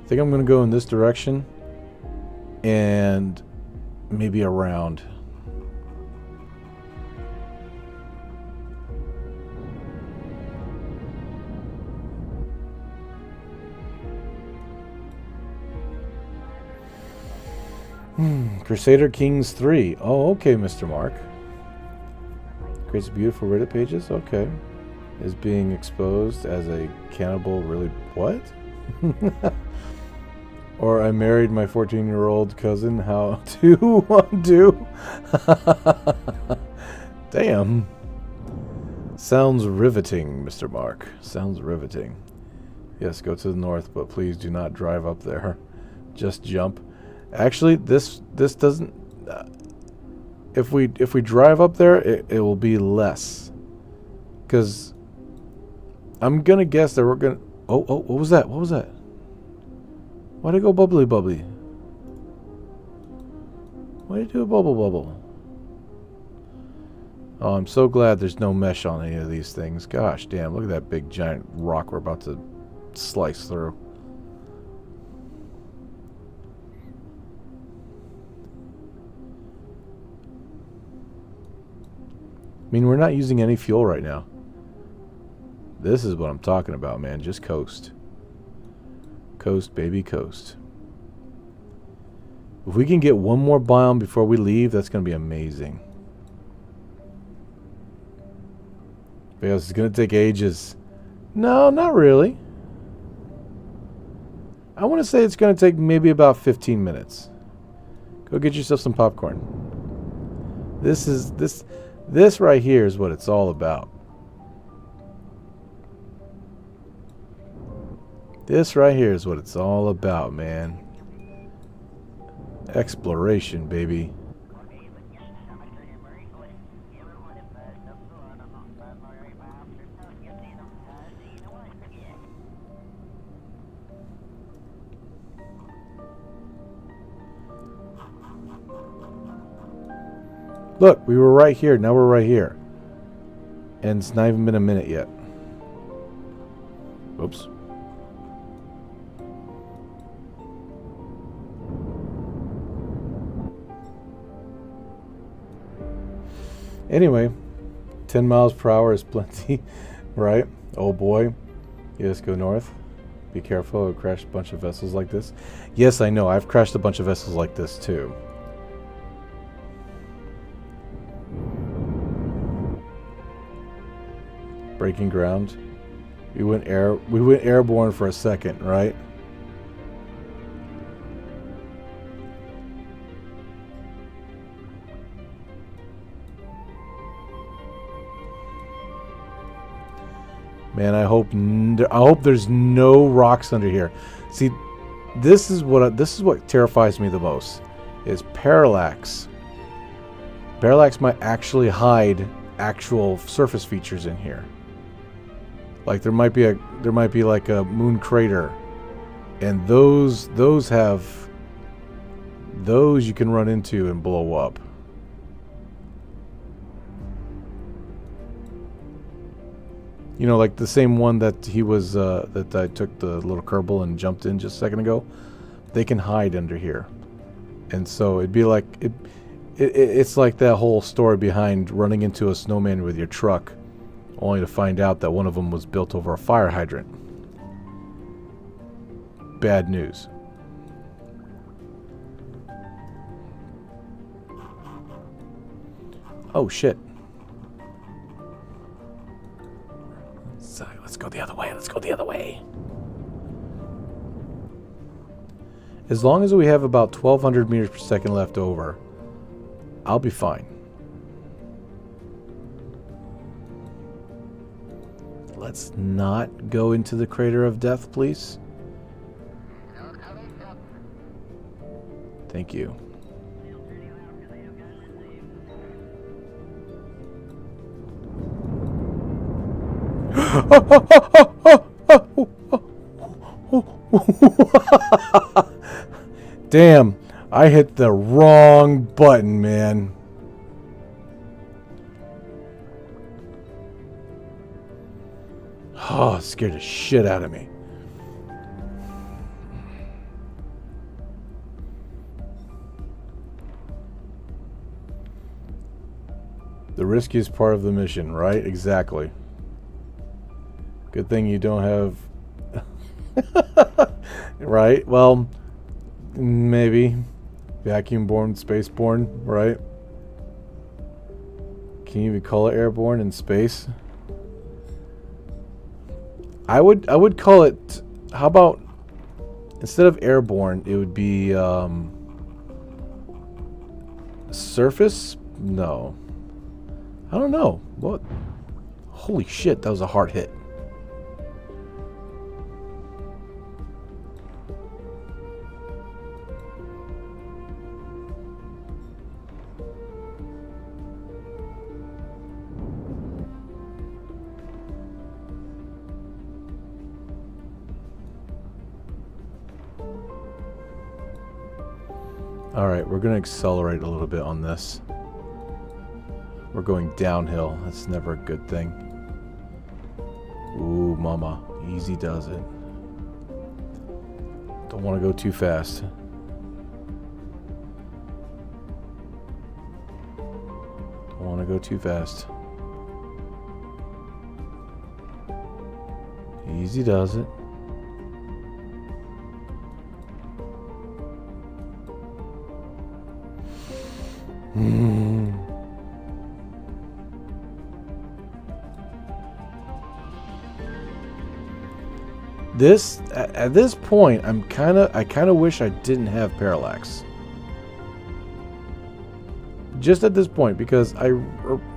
I think I'm going to go in this direction and maybe around. Crusader Kings 3. Oh, okay, Mr. Mark. Creates beautiful Reddit pages. Okay. Is being exposed as a cannibal really... What? Or I married my 14-year-old cousin. How to undo? Damn. Sounds riveting, Mr. Mark. Sounds riveting. Yes, go to the north, but please do not drive up there. Just jump. Actually, this doesn't... if we drive up there, it will be less. Because I'm going to guess that we're going to... Oh, what was that? What was that? Why'd it go bubbly bubbly? Why'd it do a bubble bubble? Oh, I'm so glad there's no mesh on any of these things. Gosh damn, look at that big giant rock we're about to slice through. I mean, we're not using any fuel right now. This is what I'm talking about, man. Just coast. Coast, baby, coast. If we can get one more biome before we leave, that's going to be amazing. Because it's going to take ages. No, not really. I want to say it's going to take maybe about 15 minutes. Go get yourself some popcorn. This right here is what it's all about. This right here is what it's all about, man. Exploration, baby. Look, we were right here. Now we're right here. And it's not even been a minute yet. Oops. Anyway, 10 miles per hour is plenty, right? Oh boy. Yes, go north. Be careful, I'll crash a bunch of vessels like this. Yes, I know. I've crashed a bunch of vessels like this too. Breaking ground. We went airborne for a second, right? Man, I hope there's no rocks under here. See, this is what terrifies me the most. Is PARALLAX. PARALLAX might actually hide actual surface features in here. Like there might be like a moon crater, and those you can run into and blow up. You know, like the same one that he was, that I took the little Kerbal and jumped in just a second ago. They can hide under here. And so it'd be like, it's like that whole story behind running into a snowman with your truck, only to find out that one of them was built over a fire hydrant. Bad news. Oh, shit. Let's go the other way. Let's go the other way. As long as we have about 1,200 meters per second left over, I'll be fine. Let's not go into the crater of death, please. Thank you. Damn, I hit the wrong button, man. Oh, it scared the shit out of me. The riskiest part of the mission, right? Exactly. Good thing you don't have... right? Well, maybe. Vacuum-borne, space-borne, right? Can you even call it airborne in space? I would call it... How about... Instead of airborne, it would be... surface? No. I don't know. What? Holy shit, that was a hard hit. Alright, we're going to accelerate a little bit on this. We're going downhill. That's never a good thing. Ooh, mama. Easy does it. Don't want to go too fast. Don't want to go too fast. Easy does it. This at this point, I kind of wish I didn't have parallax. Just at this point, because I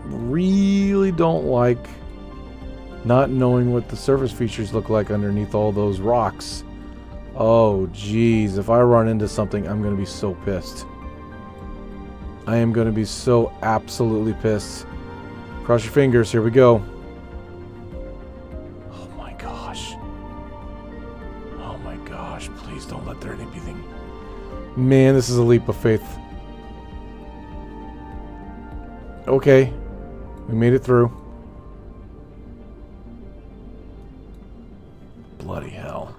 really don't like not knowing what the surface features look like underneath all those rocks. Oh, geez, if I run into something, I'm gonna be so pissed. I am going to be so absolutely pissed. Cross your fingers. Here we go. Oh my gosh. Oh my gosh. Please don't let there be anything. Man, this is a leap of faith. Okay. We made it through. Bloody hell.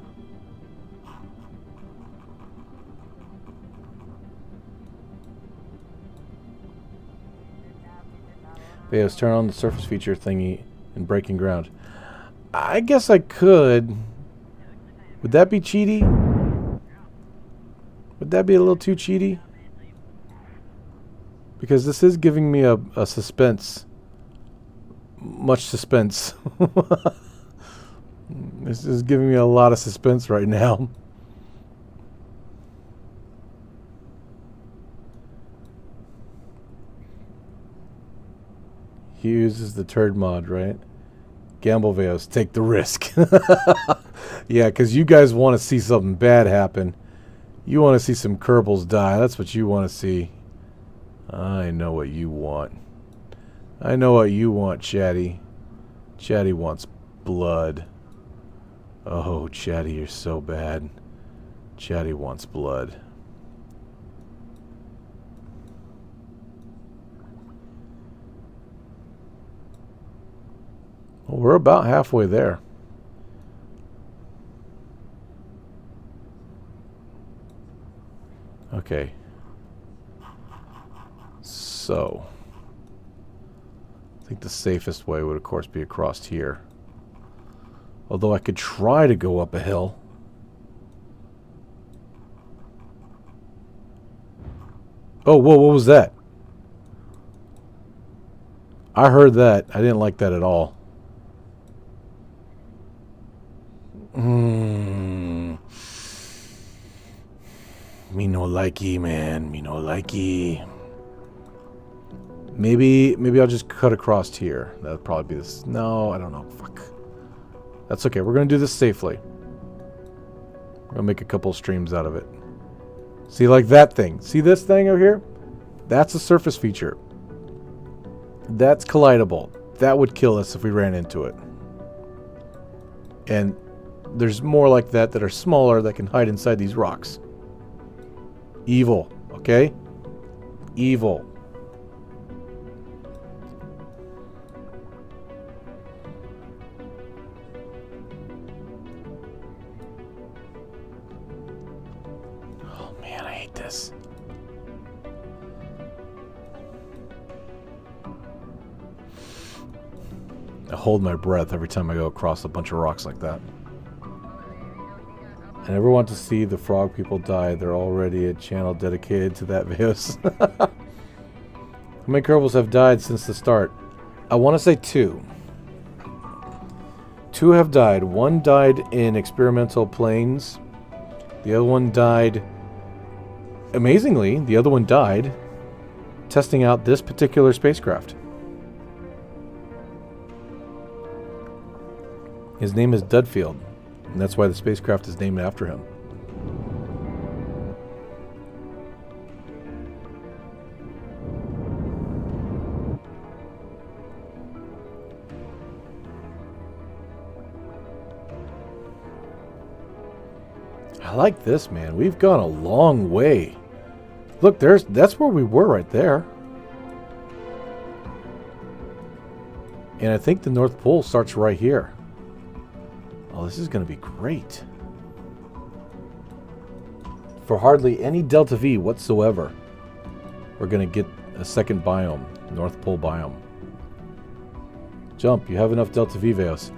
Let's turn on the surface feature thingy and breaking ground. I guess I could. Would that be cheaty? Would that be a little too cheaty? Because this is giving me a suspense. Much suspense. This is giving me a lot of suspense right now. He uses the T.U.R.D mod, right? Gamble Veos, take the risk. Yeah, because you guys want to see something bad happen. You want to see some Kerbals die. That's what you want to see. I know what you want. I know what you want, Chatty. Chatty wants blood. Oh, Chatty, you're so bad. Chatty wants blood. Well, we're about halfway there. Okay. So, I think the safest way would, of course, be across here. Although I could try to go up a hill. Oh, whoa, what was that? I heard that. I didn't like that at all. Me no likey, man. Me no likey. Maybe I'll just cut across here. That'll probably be this. No, I don't know. Fuck. That's okay. We're gonna do this safely. We're gonna make a couple streams out of it. See, like that thing. See this thing over here? That's a surface feature. That's collidable. That would kill us if we ran into it. And there's more like that that are smaller that can hide inside these rocks. Evil, okay? Evil. Oh man, I hate this. I hold my breath every time I go across a bunch of rocks like that. I never want to see the frog people die. They're already a channel dedicated to that Veos. How many Kerbals have died since the start? I want to say 2. 2 have died. 1 died in experimental planes. The other one died... Amazingly, the other one died testing out this particular spacecraft. His name is Dudfield, and that's why the spacecraft is named after him. I like this, man. We've gone a long way. Look, that's where we were right there. And I think the North Pole starts right here. Oh, this is going to be great. For hardly any Delta V whatsoever, we're going to get a second biome, North Pole biome. Jump, you have enough Delta V, Veos.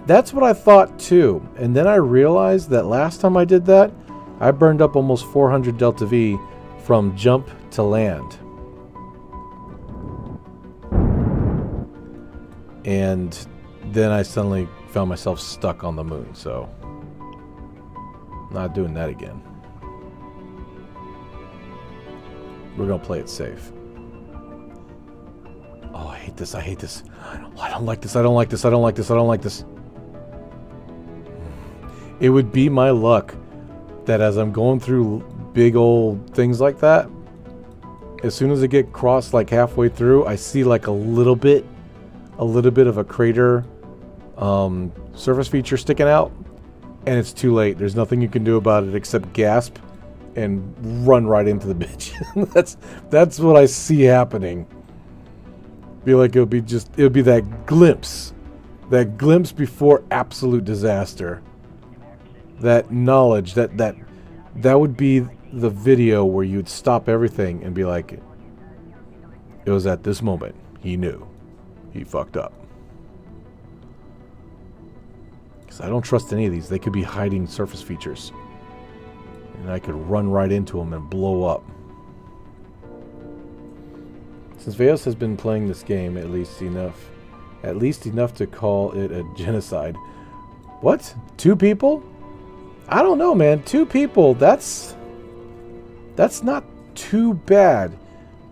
That's what I thought too. And then I realized that last time I did that, I burned up almost 400 Delta V from jump to land. And then I suddenly found myself stuck on the moon, so not doing that again. We're gonna play it safe. Oh, I hate this, I hate this. I don't like this, I don't like this, I don't like this, I don't like this. It would be my luck that as I'm going through big old things like that, as soon as I get crossed like halfway through, I see like a little bit of a crater surface feature sticking out, and it's too late. There's nothing you can do about it except gasp and run right into the bitch. that's what I see happening. Feel like it would be that glimpse before absolute disaster. That knowledge, that would be the video where you'd stop everything and be like, it was at this moment he knew he fucked up. Because I don't trust any of these. They could be hiding surface features, and I could run right into them and blow up. Since Veos has been playing this game at least enough to call it a genocide. What? 2 people? I don't know, man. 2 people, that's not too bad.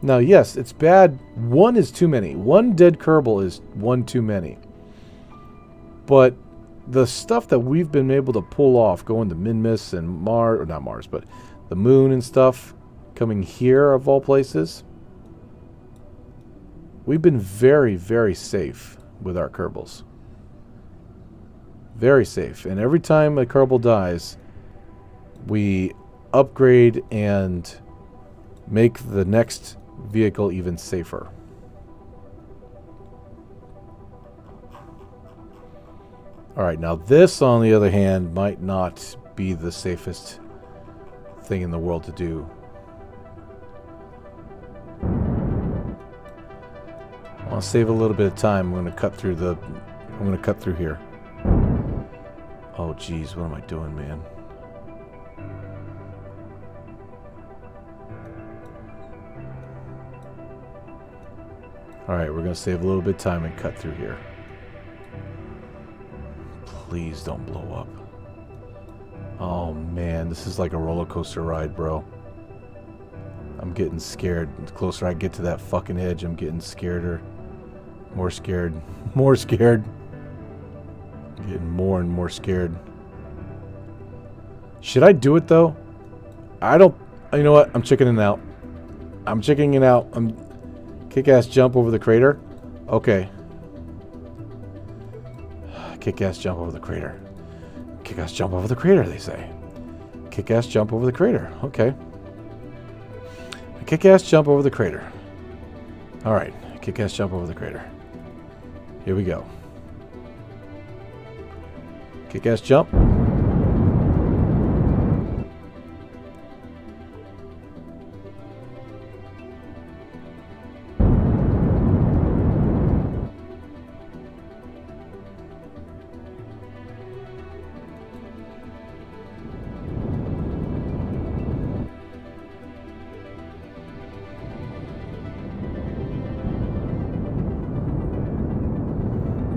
Now, yes, it's bad. 1 is too many. 1 dead Kerbal is 1 too many. But the stuff that we've been able to pull off, going to Minmus and Mars, or not Mars, but the moon and stuff, coming here of all places, we've been very, very safe with our Kerbals. Very safe. And every time a Kerbal dies, we upgrade and make the next vehicle even safer. Alright, now this, on the other hand, might not be the safest thing in the world to do. I want to save a little bit of time. I'm going to cut through here. Oh, geez, what am I doing, man? Alright, we're going to save a little bit of time and cut through here. Please don't blow up. Oh, man, this is like a roller coaster ride, bro. I'm getting scared. The closer I get to that fucking edge, I'm getting scareder. More scared. More scared. I'm getting more and more scared. Should I do it, though? I don't... You know what? I'm chickening out. I'm chickening out. Kick-ass jump over the crater? Okay. Kick-ass jump over the crater. Kick-ass jump over the crater, they say. Kick-ass jump over the crater. Okay. Kick-ass jump over the crater. Alright. Kick-ass jump over the crater. Here we go. Kick-ass jump.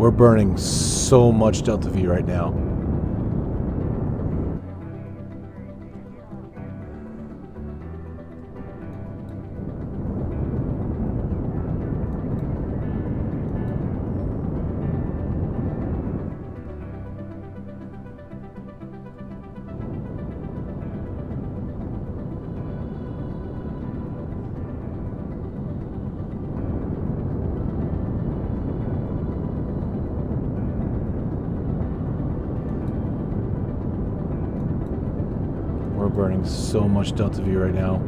We're burning so much Delta V right now. We're burning so much Delta V right now.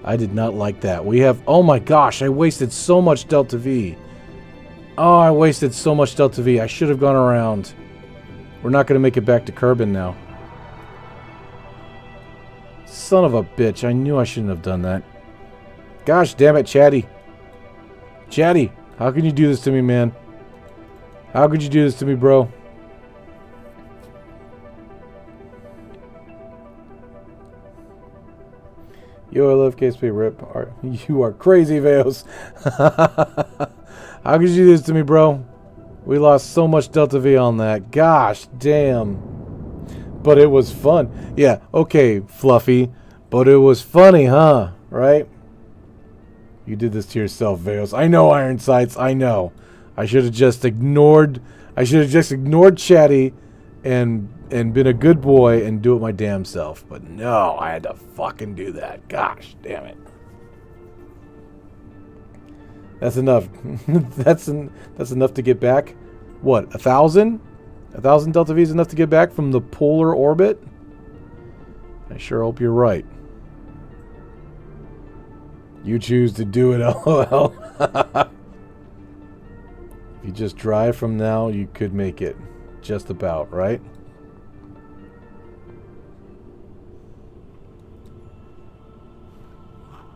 I did not like that. We have... Oh my gosh, I wasted so much Delta V. Oh, I wasted so much Delta V. I should have gone around. We're not going to make it back to Kerbin now. Son of a bitch. I knew I shouldn't have done that. Gosh damn it, Chatty. Chatty, how can you do this to me, man? How could you do this to me, bro? Yo, I love KSP Rip. You are crazy, Veos. How could you do this to me, bro? We lost so much Delta V on that. Gosh, damn. But it was fun. Yeah, okay, Fluffy. But it was funny, huh? Right? You did this to yourself, Veos. I know, Iron Sights. I know. I should have just ignored... I should have just ignored Chatty and been a good boy and do it my damn self. But no, I had to fucking do that. Gosh, damn it. That's enough. that's enough to get back. What, 1,000? 1,000 Delta V is enough to get back from the polar orbit? I sure hope you're right. You choose to do it, LOL. If you just drive from now, you could make it. Just about, right?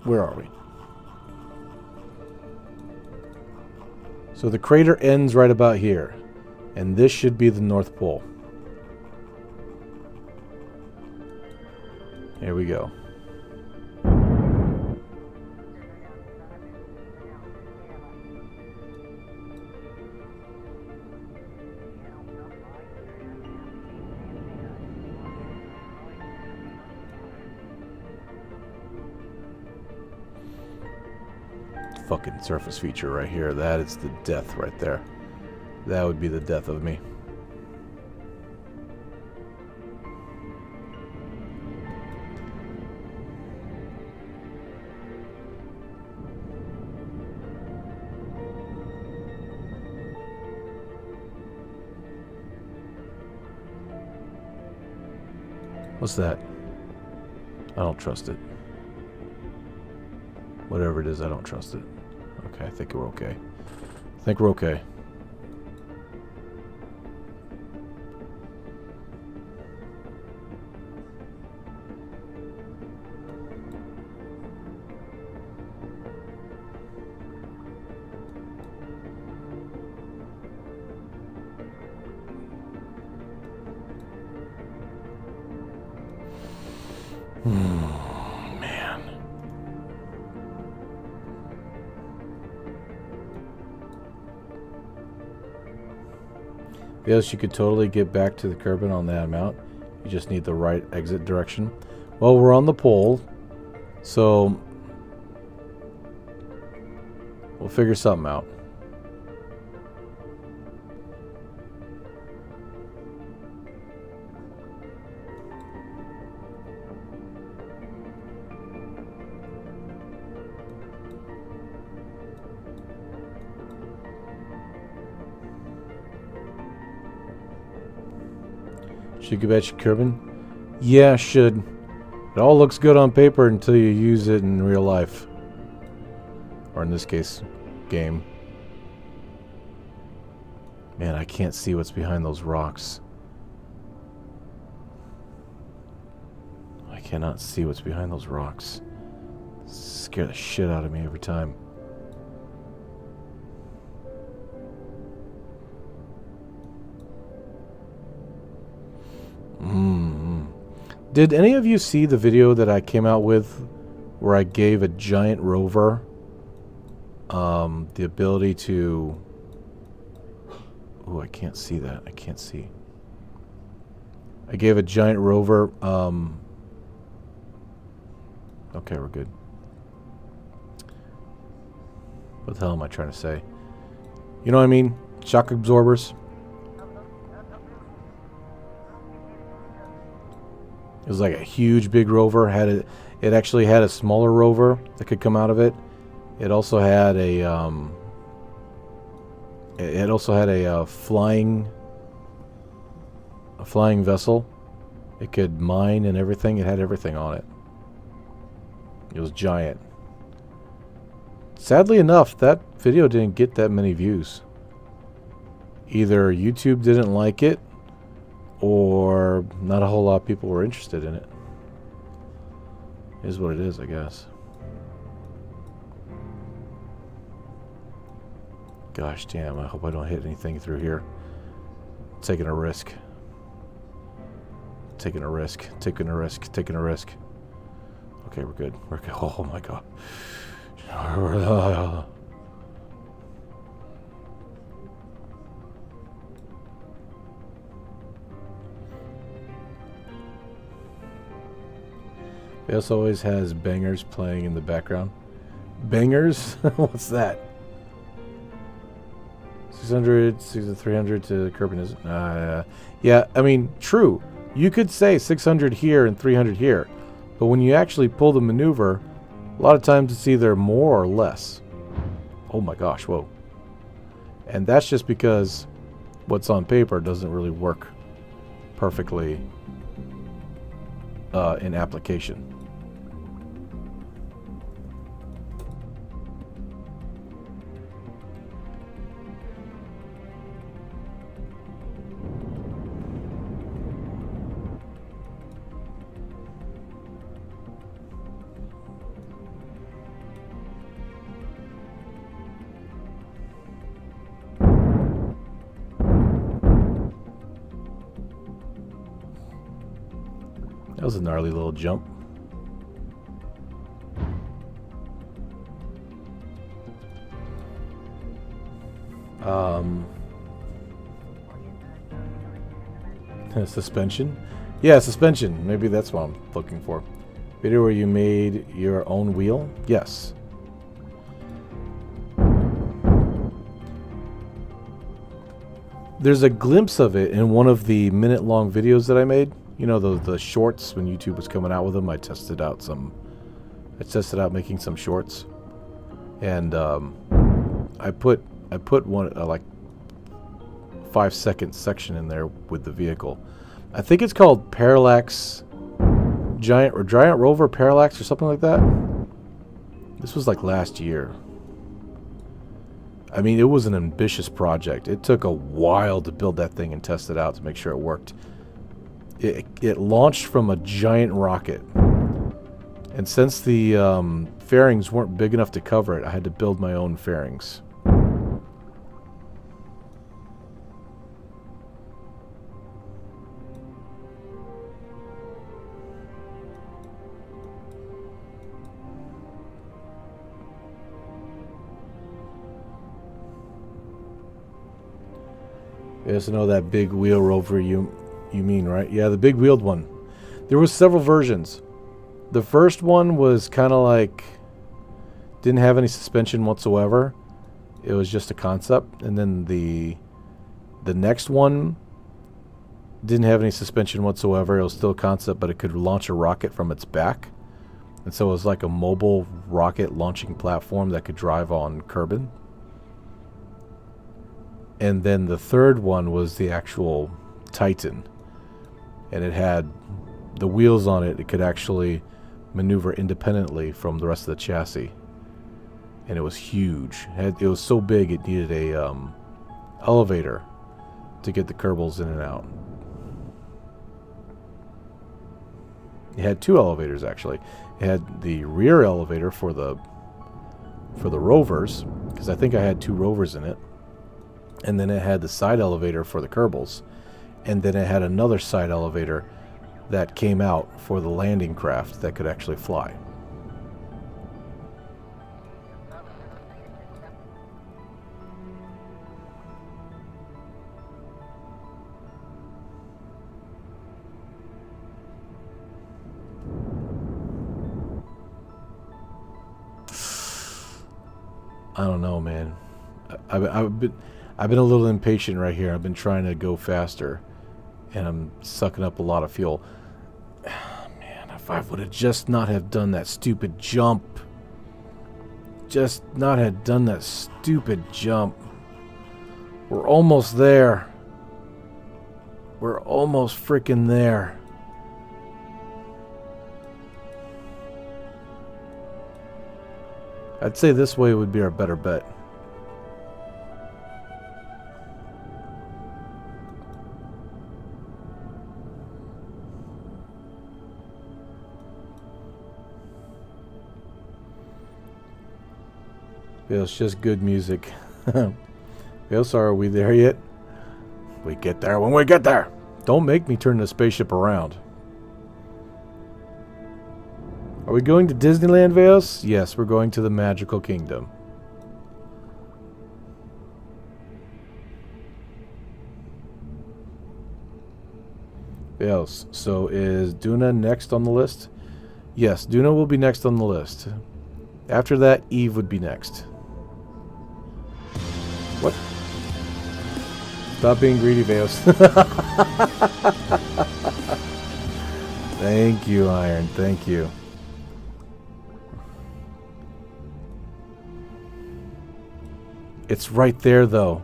Where are we? So the crater ends right about here. And this should be the North Pole. Here we go. Fucking surface feature right here. That is the death right there. That would be the death of me. What's that? I don't trust it. Whatever it is, I don't trust it. Okay, I think we're okay. I think we're okay. Man. Yes, you could totally get back to the Kerbin on that amount. You just need the right exit direction. Well, we're on the pole, so we'll figure something out. Should you get Kerbin? Yeah, should. It all looks good on paper until you use it in real life. Or in this case, game. Man, I can't see what's behind those rocks. cannot see what's behind those rocks. Scare the shit out of me every time. Did any of you see the video that I came out with where I gave a giant rover the ability to... Oh, I can't see that. I can't see. I gave a giant rover... Okay, we're good. What the hell am I trying to say? You know what I mean? Shock absorbers. It was like a huge big rover. It actually had a smaller rover that could come out of it. It also had a flying vessel. It could mine and everything. It had everything on it. It was giant. Sadly enough, that video didn't get that many views. Either YouTube didn't like it, or not a whole lot of people were interested in it. It is what it is, I guess. Gosh damn, I hope I don't hit anything through here. Taking a risk. Taking a risk. Taking a risk. Taking a risk. Okay, we're good. We're good. Oh my god. This always has bangers playing in the background. Bangers? What's that? 600, 300 to Kerbin is... yeah, I mean, true. You could say 600 here and 300 here. But when you actually pull the maneuver, a lot of times it's either more or less. Oh my gosh, whoa. And that's just because what's on paper doesn't really work perfectly in application. That was a gnarly little jump. Suspension? Yeah, suspension. Maybe that's what I'm looking for. Video where you made your own wheel? Yes. There's a glimpse of it in one of the minute-long videos that I made. You know, the shorts, when YouTube was coming out with them, I tested out making some shorts. And I put one like 5-second section in there with the vehicle. I think it's called PARALLAX Giant Rover PARALLAX or something like that. This was like last year. I mean, it was an ambitious project. It took a while to build that thing and test it out to make sure it worked. It launched from a giant rocket. And since the fairings weren't big enough to cover it, I had to build my own fairings. You guys know that big wheel rover you mean, right? Yeah, the big wheeled one. There was several versions. The first one was kind of like didn't have any suspension whatsoever. It was just a concept. And then the next one didn't have any suspension whatsoever. It was still a concept, but it could launch a rocket from its back. And so it was like a mobile rocket launching platform that could drive on Kerbin. And then the third one was the actual Titan. And it had the wheels on it. It could actually maneuver independently from the rest of the chassis. And it was huge. It was so big it needed a elevator to get the Kerbals in and out. It had two elevators, actually. It had the rear elevator for the rovers, because I think I had two rovers in it. And then it had the side elevator for the Kerbals. And then it had another side elevator that came out for the landing craft that could actually fly. I don't know, man. I've been a little impatient right here. I've been trying to go faster, and I'm sucking up a lot of fuel. Man, if I would have just not have done that stupid jump. Just not have done that stupid jump. We're almost there. We're almost freaking there. I'd say this way would be our better bet. It's just good music. Yes, are we there yet? We get there when we get there. Don't make me turn the spaceship around. Are we going to Disneyland, Veos? Yes, we're going to the Magical Kingdom. Veos, so is Duna next on the list? Yes, Duna will be next on the list. After that, Eve would be next. What? Stop being greedy, Veos. Thank you, Iron. Thank you. It's right there, though.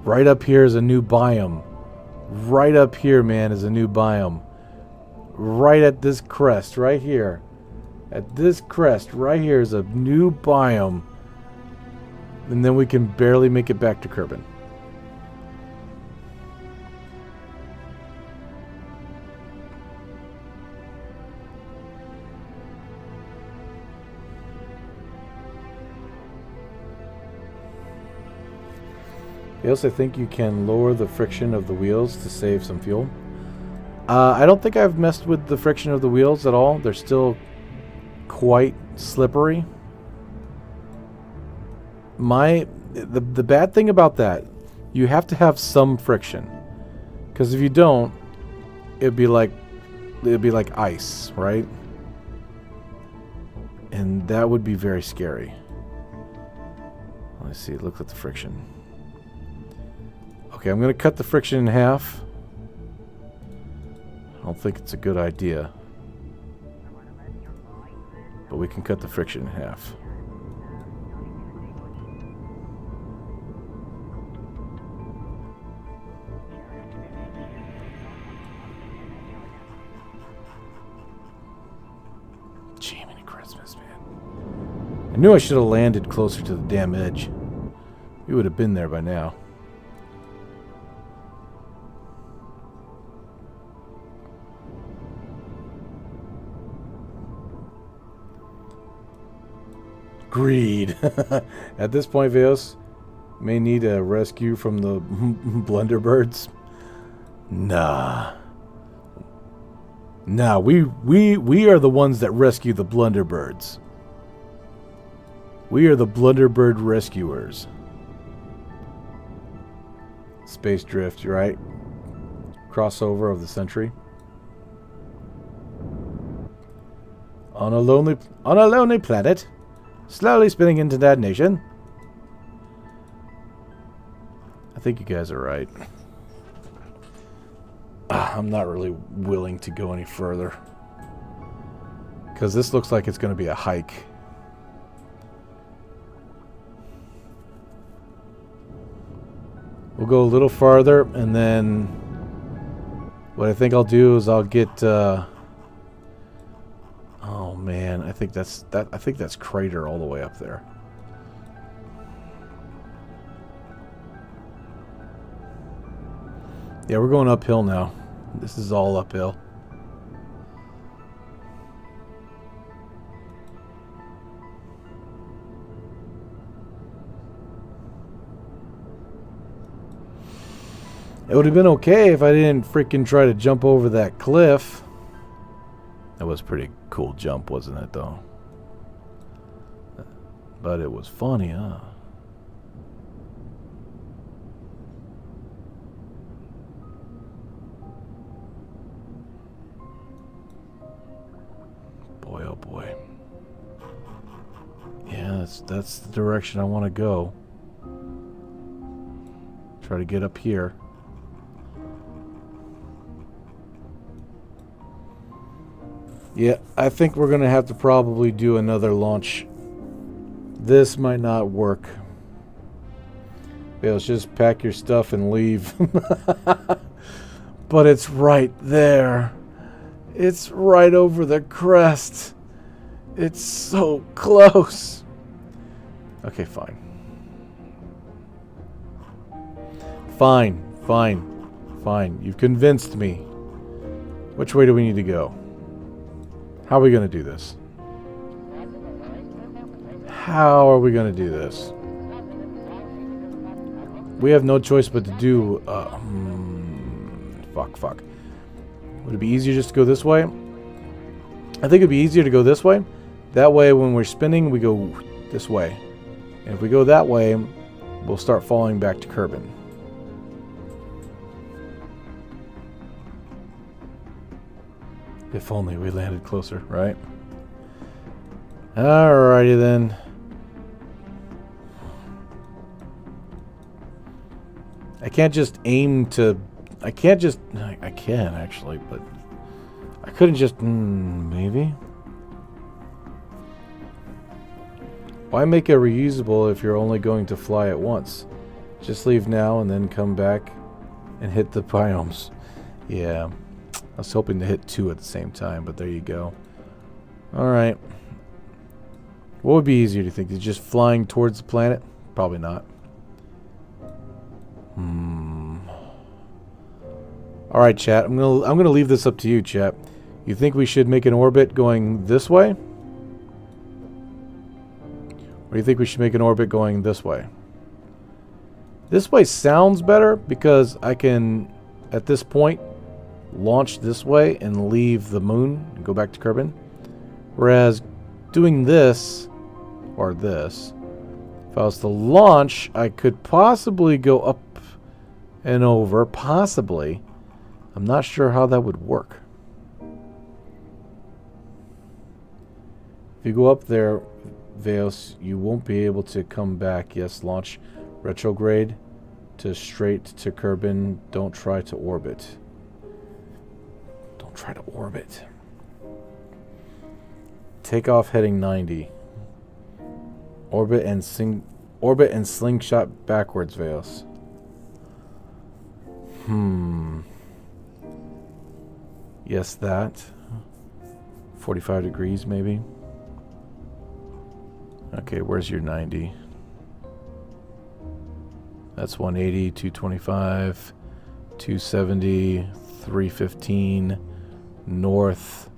Right up here is a new biome. Right up here, man, is a new biome. Right at this crest, right here. At this crest, right here is a new biome. And then we can barely make it back to Kerbin. Yes, I think you can lower the friction of the wheels to save some fuel. I don't think I've messed with the friction of the wheels at all. They're still quite slippery. The bad thing about that, you have to have some friction, because if you don't, it'd be like ice, right? And that would be very scary. Let's see. Look at the friction. Okay, I'm going to cut the friction in half. I don't think it's a good idea, but we can cut the friction in half. Jiminy Christmas, man. I knew I should have landed closer to the damn edge. We would have been there by now. Greed. At this point, Veos may need a rescue from the Blunderbirds. Nah. Nah, we are the ones that rescue the Blunderbirds. We are the Blunderbird rescuers. Space drift, right? Crossover of the century. On a lonely planet. Slowly spinning into that nation. I think you guys are right. I'm not really willing to go any further, because this looks like it's going to be a hike. We'll go a little farther, and then what I think I'll do is I'll get... oh man, I think that's Crater all the way up there. Yeah, we're going uphill now. This is all uphill. It would have been okay if I didn't freaking try to jump over that cliff. That was a pretty cool jump, wasn't it, though? But it was funny, huh? Boy, oh boy. Yeah, that's the direction I want to go. Try to get up here. Yeah, I think we're going to have to probably do another launch. This might not work. Yeah, let's just pack your stuff and leave. But it's right there. It's right over the crest. It's so close. Okay, fine. Fine. You've convinced me. Which way do we need to go? How are we going to do this? How are we going to do this? We have no choice but to do... Fuck. Would it be easier just to go this way? I think it'd be easier to go this way. That way, when we're spinning, we go this way. And if we go that way, we'll start falling back to Kerbin. If only we landed closer, right? Alrighty then. I can't just aim to... I can't just... I can, actually, but... I couldn't just... maybe? Why make it reusable if you're only going to fly at once? Just leave now and then come back and hit the biomes. Yeah. I was hoping to hit 2 at the same time, but there you go. Alright. What would be easier, do you think? Is just flying towards the planet? Probably not. Alright, chat. I'm gonna leave this up to you, chat. You think we should make an orbit going this way? Or do you think we should make an orbit going this way? This way sounds better because I can, at this point, launch this way and leave the moon and go back to Kerbin. Whereas doing this, or this, if I was to launch, I could possibly go up and over, possibly. I'm not sure how that would work. If you go up there, Veos, you won't be able to come back. Yes, launch retrograde to straight to Kerbin. Don't try to orbit. Don't try to orbit. Take off heading 90. Orbit and slingshot backwards, Veos. Yes, that. 45 degrees, maybe. Okay, where's your 90? That's 180, 225, 270, 315, north,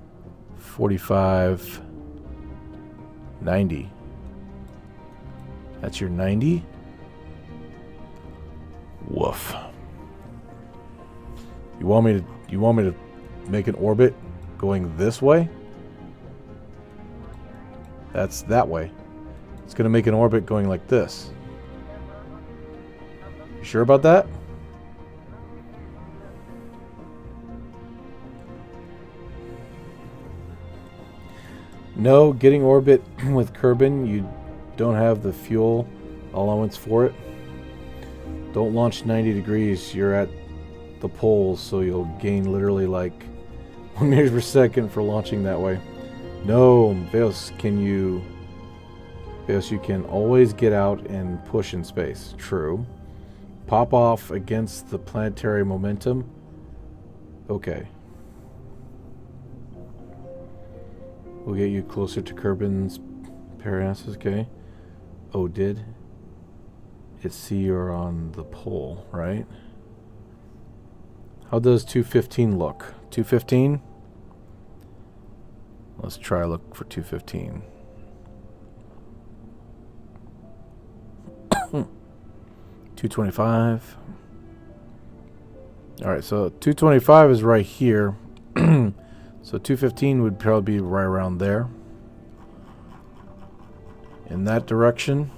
45, 90. That's your 90? Woof. You want me to make an orbit going this way? That's that way. It's going to make an orbit going like this. You sure about that? No, getting orbit with Kerbin, you don't have the fuel allowance for it. Don't launch 90 degrees. You're at the poles, so you'll gain literally like 1 meter per second for launching that way. No, Veos, you can always get out and push in space. True. Pop off against the planetary momentum. Okay. We'll get you closer to Kerbin's PARALLAX, okay? Oh, did it see you're on the pole, right? How does 215 look? 215? Let's try look for 215. 225. Alright, so 225 is right here. So 215 would probably be right around there. In that direction.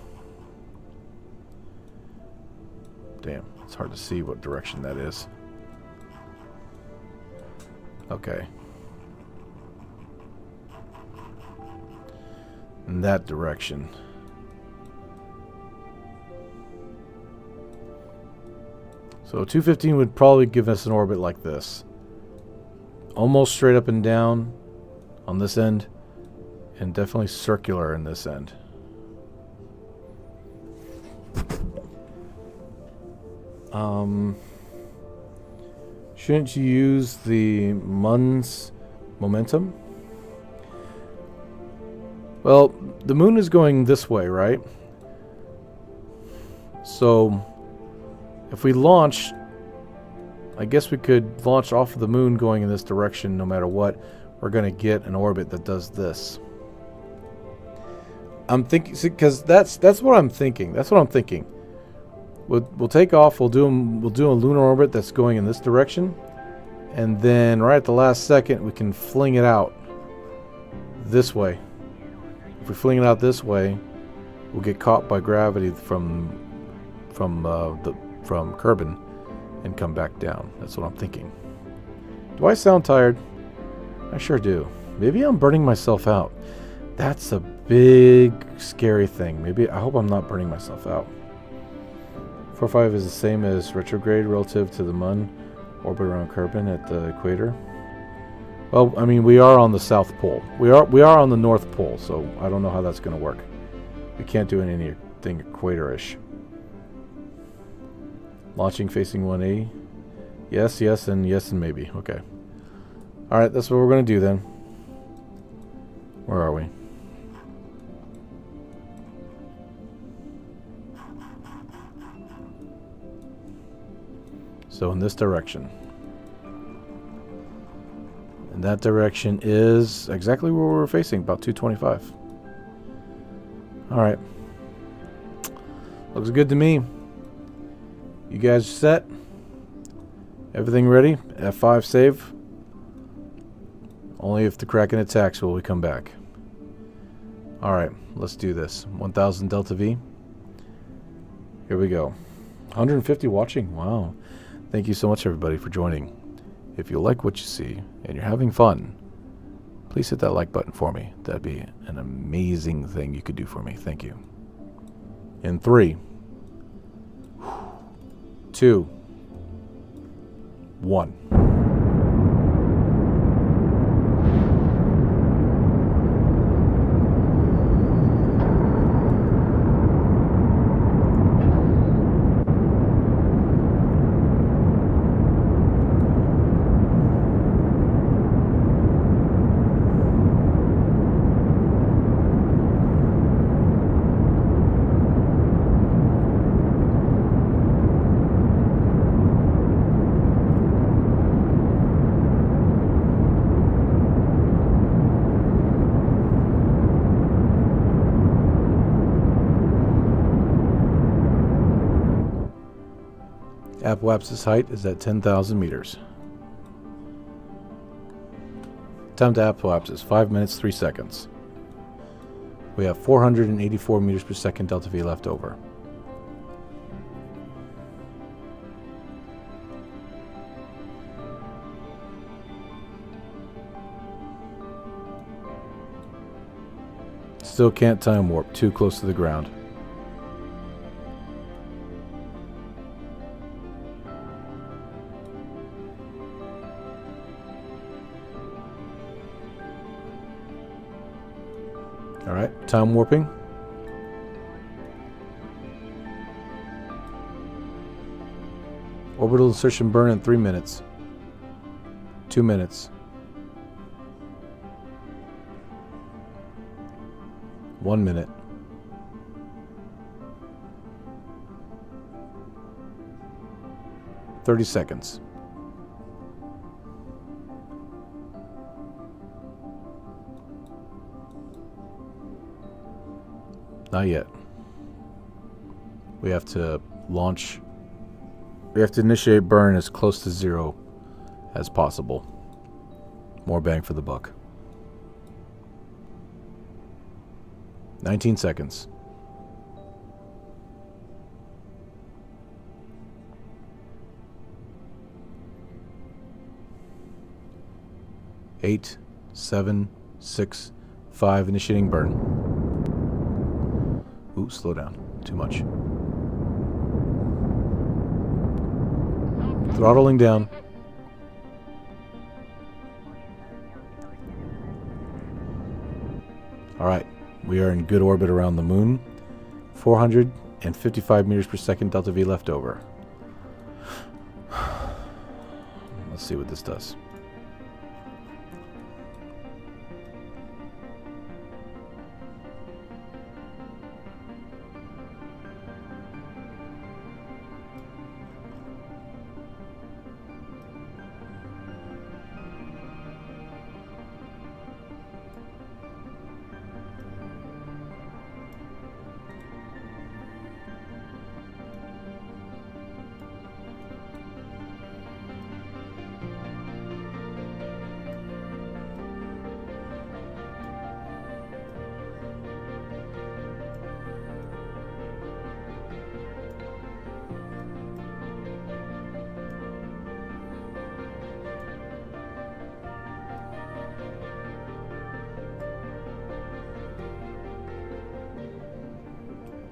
Damn, it's hard to see what direction that is. Okay. In that direction. So 215 would probably give us an orbit like this. Almost straight up and down on this end, and definitely circular in this end. Shouldn't you use the Mun's momentum? Well, the moon is going this way, right? So if we launch, I guess we could launch off of the moon going in this direction no matter what. We're going to get an orbit that does this. I'm thinking, because that's what I'm thinking. That's what I'm thinking. We'll take off. We'll do a lunar orbit that's going in this direction, and then right at the last second we can fling it out this way. If we fling it out this way, we'll get caught by gravity from Kerbin and come back down. That's what I'm thinking. Do I sound tired? I sure do. Maybe I'm burning myself out. That's a big, scary thing. Maybe I hope I'm not burning myself out. 4-5 is the same as retrograde relative to the Mun orbit around Kerbin at the equator. Well, I mean, we are on the South Pole. We are on the North Pole, so I don't know how that's going to work. We can't do anything equator-ish. Launching facing 180. Yes, yes, and maybe. Okay. Alright, that's what we're going to do then. Where are we? So in this direction. And that direction is exactly where we're facing, about 225. Alright. Looks good to me. You guys set? Everything ready? F5 save? Only if the Kraken attacks will we come back. Alright, let's do this. 1000 Delta V. Here we go. 150 watching. Wow. Thank you so much, everybody, for joining. If you like what you see and you're having fun, please hit that like button for me. That'd be an amazing thing you could do for me. Thank you. In 3, 2, 1. Apoapsis height is at 10,000 meters. Time to apoapsis, 5 minutes, 3 seconds. We have 484 meters per second delta V left over. Still can't time warp, too close to the ground. Alright, time warping. Orbital insertion burn in 3 minutes. 2 minutes. 1 minute. 30 seconds. Not yet. We have to launch We have to initiate burn as close to 0 as possible. More bang for the buck. 19 seconds. Eight, 7, 6, 5. Initiating burn. Ooh, slow down. Too much. Throttling down. Alright, we are in good orbit around the moon. 455 meters per second, delta V left over. Let's see what this does.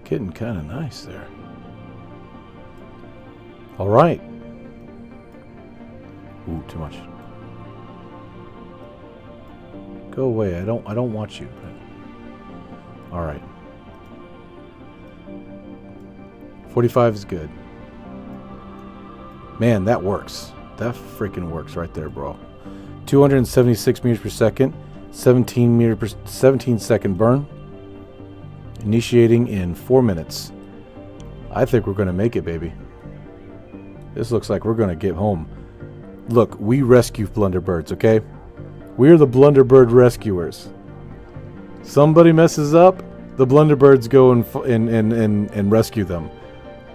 Getting kind of nice there. All right. Ooh, too much. Go away. I don't want you. All right. 45 is good. Man, that works. That freaking works right there, bro. 276 meters per second, 17 second burn. Initiating in 4 minutes. I think we're going to make it, baby. This looks like we're going to get home. Look, we rescue blunderbirds, okay? We're the blunderbird rescuers. Somebody messes up, the blunderbirds go and rescue them.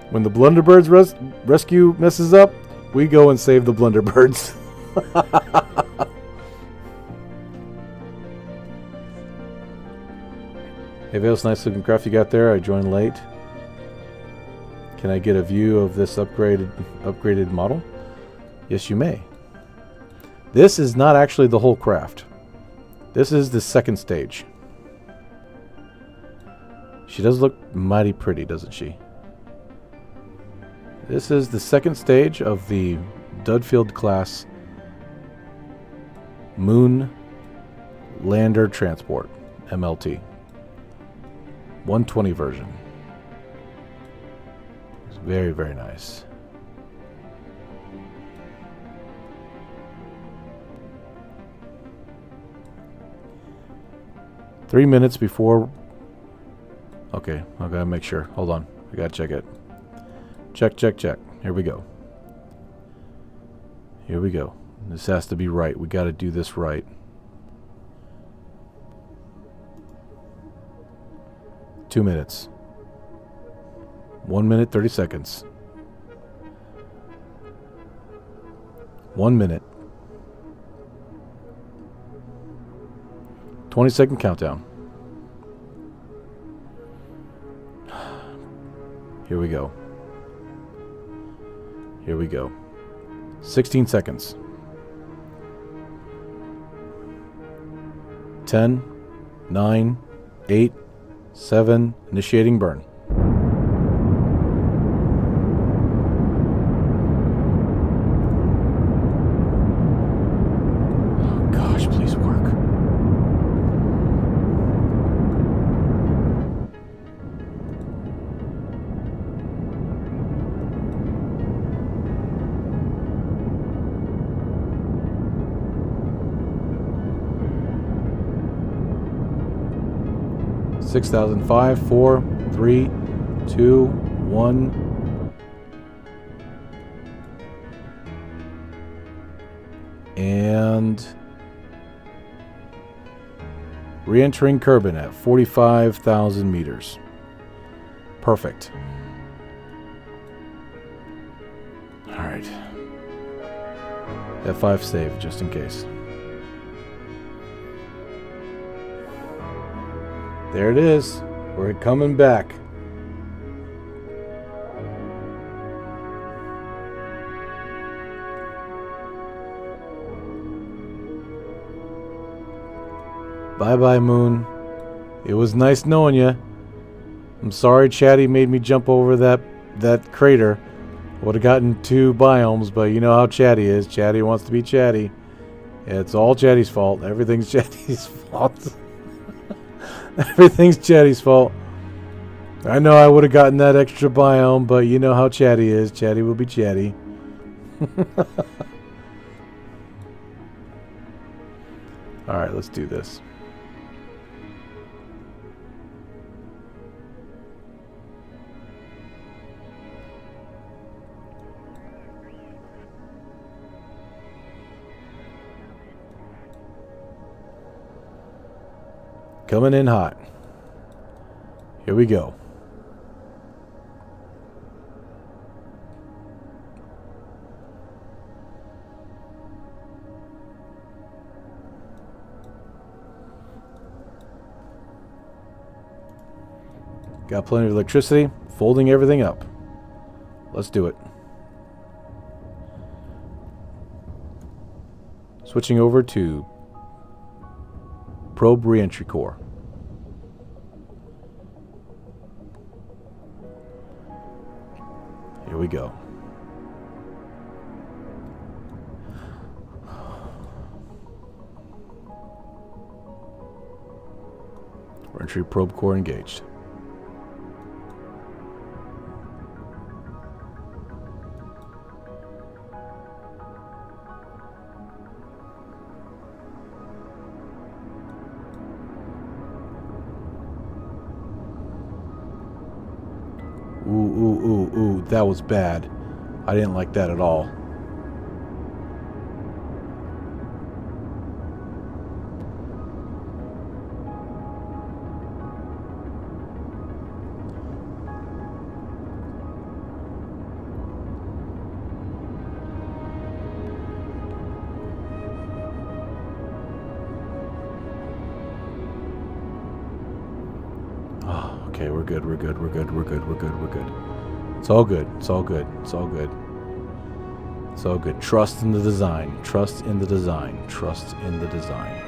When the blunderbirds rescue messes up, we go and save the blunderbirds. Hey Vales, nice looking craft you got there. I joined late. Can I get a view of this upgraded model? Yes, you may. This is not actually the whole craft. This is the second stage. She does look mighty pretty, doesn't she? This is the second stage of the Dudfield class Moon Lander Transport, MLT. 120 version. It's very, very nice. Three minutes before... Okay, I gotta make sure. Hold on. I gotta check it. Check, check, check. Here we go. Here we go. This has to be right. We gotta do this right. Two minutes. 1 minute, 30 seconds. 1 minute. 20-second countdown. Here we go. Here we go. 16 seconds. 10, 9, 8, 7, initiating burn. Oh gosh, please work. Six 6,005, 4, 3, 2, 1. And re-entering Kerbin at 45,000 meters. Perfect. Alright. F5 save, just in case. There it is. We're coming back. Bye-bye, Moon. It was nice knowing you. I'm sorry Chatty made me jump over that crater. Would have gotten 2 biomes, but you know how Chatty is. Chatty wants to be Chatty. It's all Chatty's fault. Everything's Chatty's fault. Everything's Chatty's fault. I know I would have gotten that extra biome, but you know how Chatty is. Chatty will be Chatty. Alright, let's do this. Coming in hot. Here we go. Got plenty of electricity, folding everything up. Let's do it. Switching over to probe reentry core. Here we go. Reentry probe core engaged. Ooh, that was bad. I didn't like that at all. Okay, we're good. It's all good. It's all good. It's all good. It's all good. Trust in the design. Trust in the design. Trust in the design.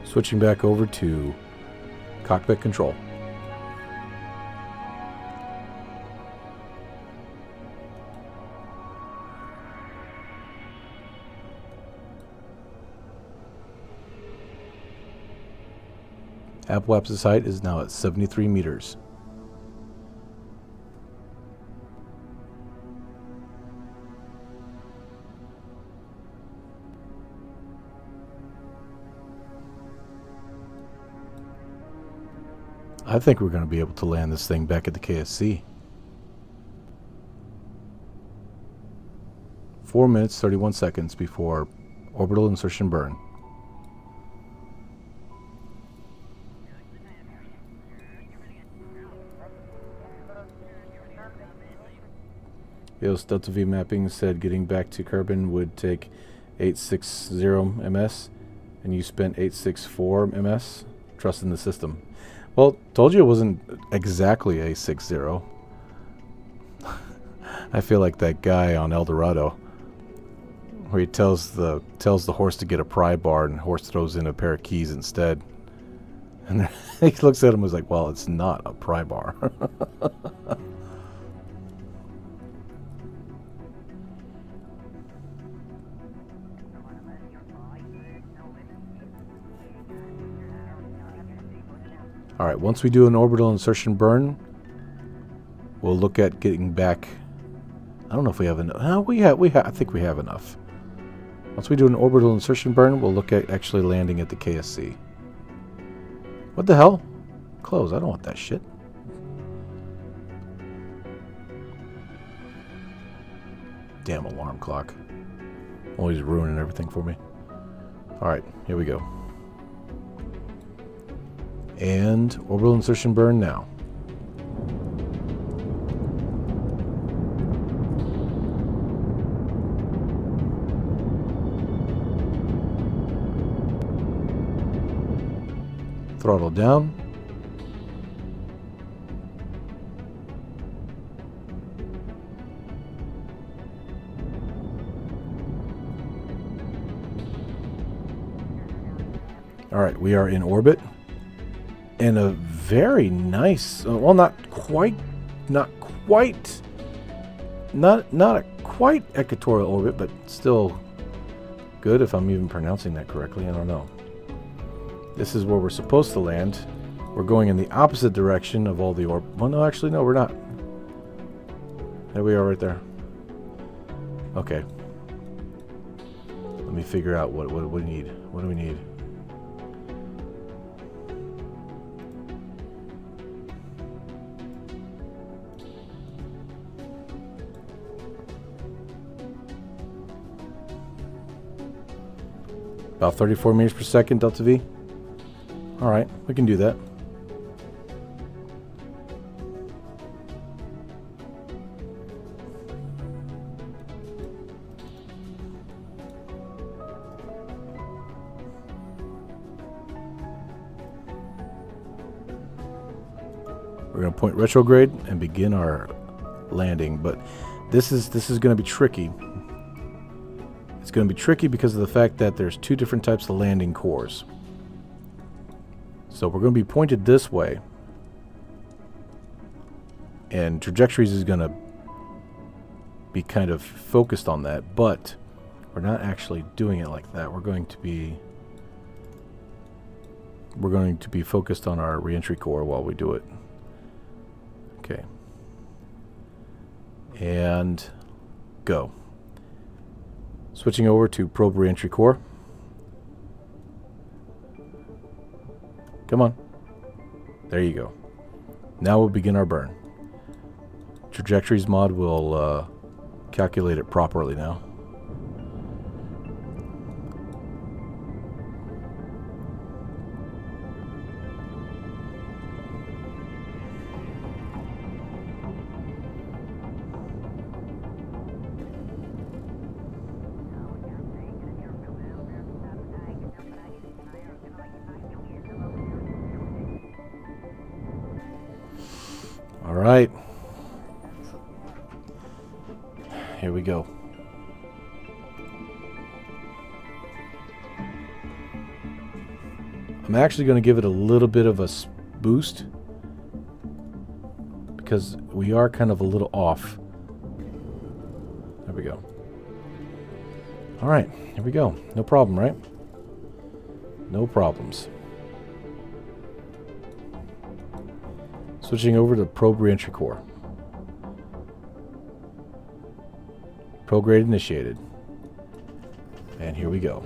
Switching back over to cockpit control. Apoapsis height is now at 73 meters. I think we're going to be able to land this thing back at the KSC. 4 minutes, 31 seconds before orbital insertion burn. EOS Delta V mapping said getting back to Kerbin would take 860 ms, and you spent 864 ms. Trust in the system. Well, told you it wasn't exactly a 60. I feel like that guy on El Dorado, where he tells the horse to get a pry bar, and the horse throws in a pair of keys instead. And he looks at him and was like, "Well, it's not a pry bar." Alright, once we do an orbital insertion burn, we'll look at getting back. I don't know if we have enough. No, I think we have enough. Once we do an orbital insertion burn, we'll look at actually landing at the KSC. What the hell? Close. I don't want that shit. Damn alarm clock. Always ruining everything for me. Alright, here we go. And orbital insertion burn now. Throttle down. All right, we are in orbit, and a very nice, well, not a quite equatorial orbit, but still good if I'm even pronouncing that correctly. I don't know. This is where we're supposed to land. We're going in the opposite direction of all the orb. Well, no, actually, no, we're not. There we are, right there. Okay. Let me figure out what we need. What do we need? About 34 meters per second, delta V. All right, we can do that. We're going to point retrograde and begin our landing, but this is going to be tricky. It's going to be tricky because of the fact that there's two different types of landing cores. So we're going to be pointed this way, and trajectories is going to be kind of focused on that, but we're not actually doing it like that. We're going to be focused on our reentry core while we do it. Okay. And go. Switching over to probe reentry core. Come on. There you go. Now we'll begin our burn. Trajectories mod will calculate it properly now. All right. Here we go. I'm actually going to give it a little bit of a boost because we are kind of a little off. There we go. All right, here we go. No problem, right? No problems. Switching over to probe reentry core. Prograde initiated. And here we go.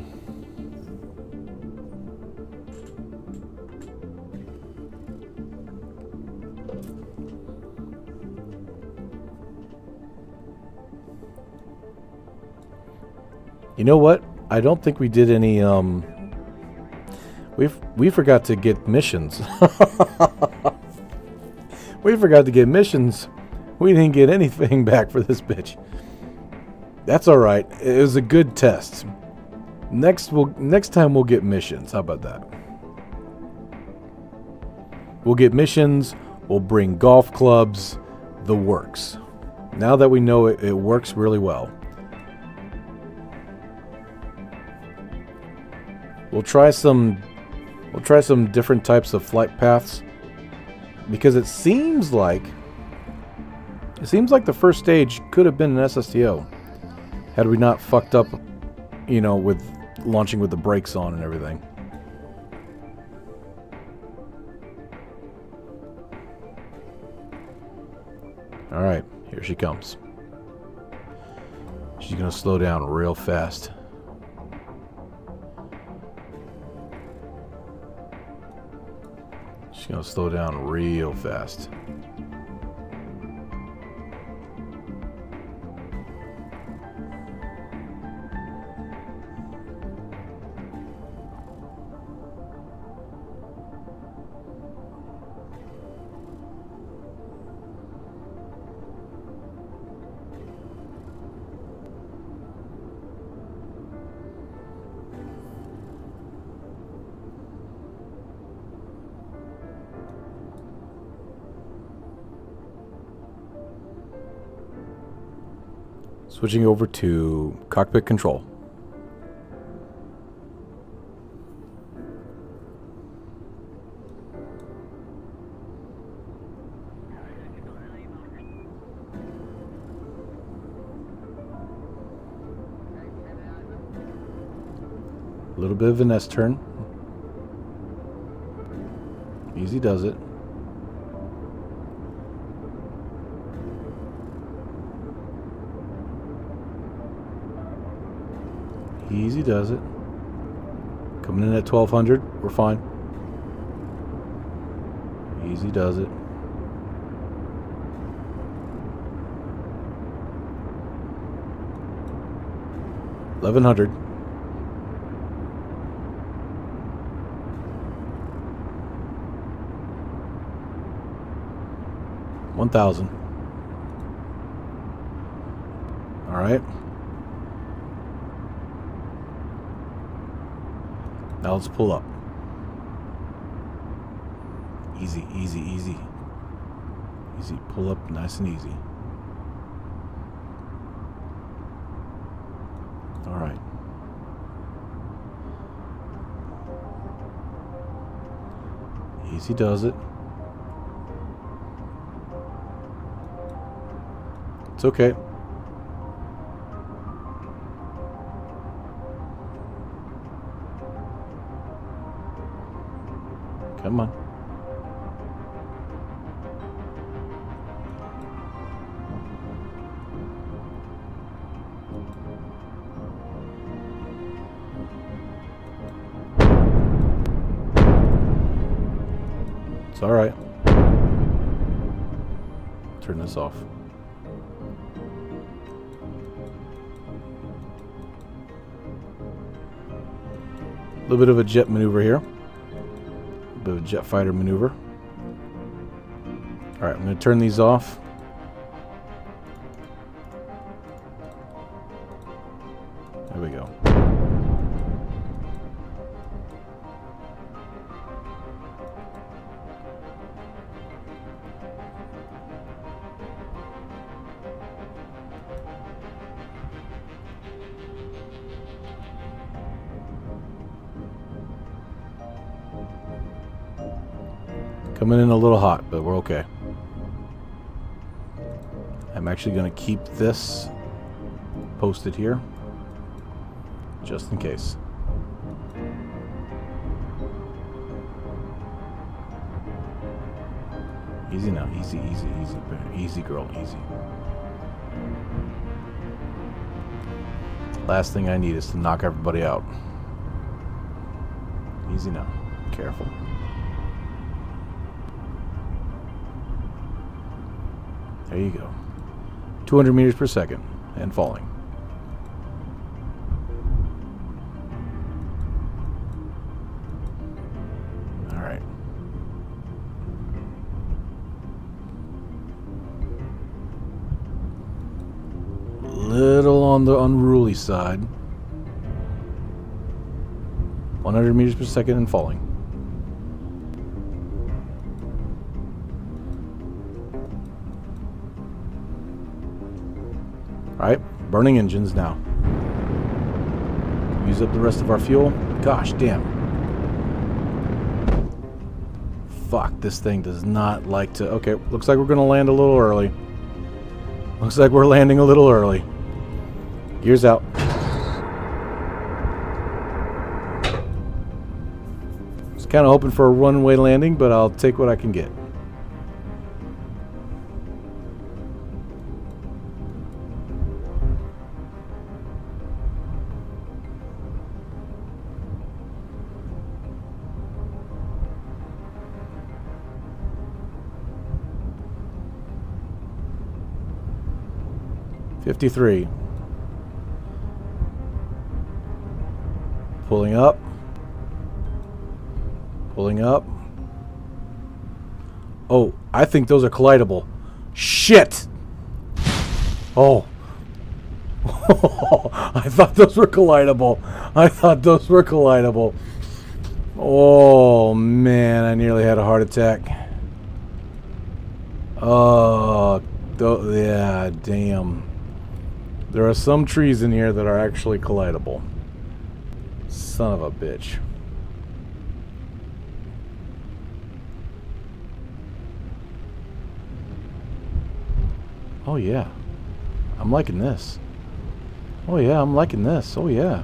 You know what? I don't think we did any we forgot to get missions. We forgot to get missions. We didn't get anything back for this bitch. That's all right. It was a good test. Next time we'll get missions. How about that? We'll get missions. We'll bring golf clubs. The works. Now that we know it works really well. We'll try some different types of flight paths. Because it seems like the first stage could have been an SSTO had we not fucked up, you know, with launching with the brakes on and everything. All right, here she comes. She's gonna slow down real fast. She's gonna slow down real fast. Switching over to cockpit control. A little bit of an S-turn. Easy does it. Easy does it. Coming in at 1200, we're fine. Easy does it. $1,100. 1,000. All right. Now let's pull up. Easy, easy, easy. Easy, pull up nice and easy. All right. Easy does it. It's okay. Come on. It's all right. Turn this off. A little bit of a jet maneuver here. A bit of a jet fighter maneuver. Alright, I'm going to turn these off. There we go. Coming in a little hot, but we're okay. I'm actually going to keep this posted here, just in case. Easy now, easy, easy, easy. Easy, girl, easy. Last thing I need is to knock everybody out. Easy now, careful. There you go. 200 meters per second and falling. All right. Little on the unruly side. 100 meters per second and falling. Alright, burning engines now. Use up the rest of our fuel. Gosh damn. Fuck, this thing does not like to... Okay, looks like we're going to land a little early. Looks like we're landing a little early. Gears out. Was kind of hoping for a runway landing, but I'll take what I can get. $53. Pulling up. Pulling up. Oh, I think those are collidable. Shit! Oh. I thought those were collidable. I thought those were collidable. Oh, man, I nearly had a heart attack. Oh, yeah, damn. There are some trees in here that are actually collidable. Son of a bitch. Oh yeah. I'm liking this. Oh yeah, I'm liking this. Oh yeah.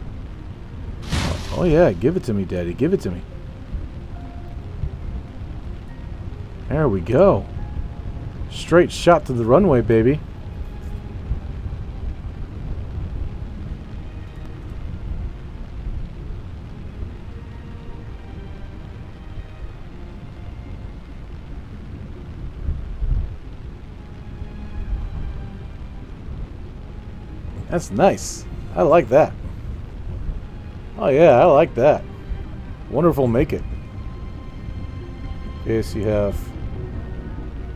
Oh yeah, give it to me, Daddy. Give it to me. There we go. Straight shot to the runway, baby. That's nice. I like that. Oh yeah, I like that. Wonderful make it. Okay, so you have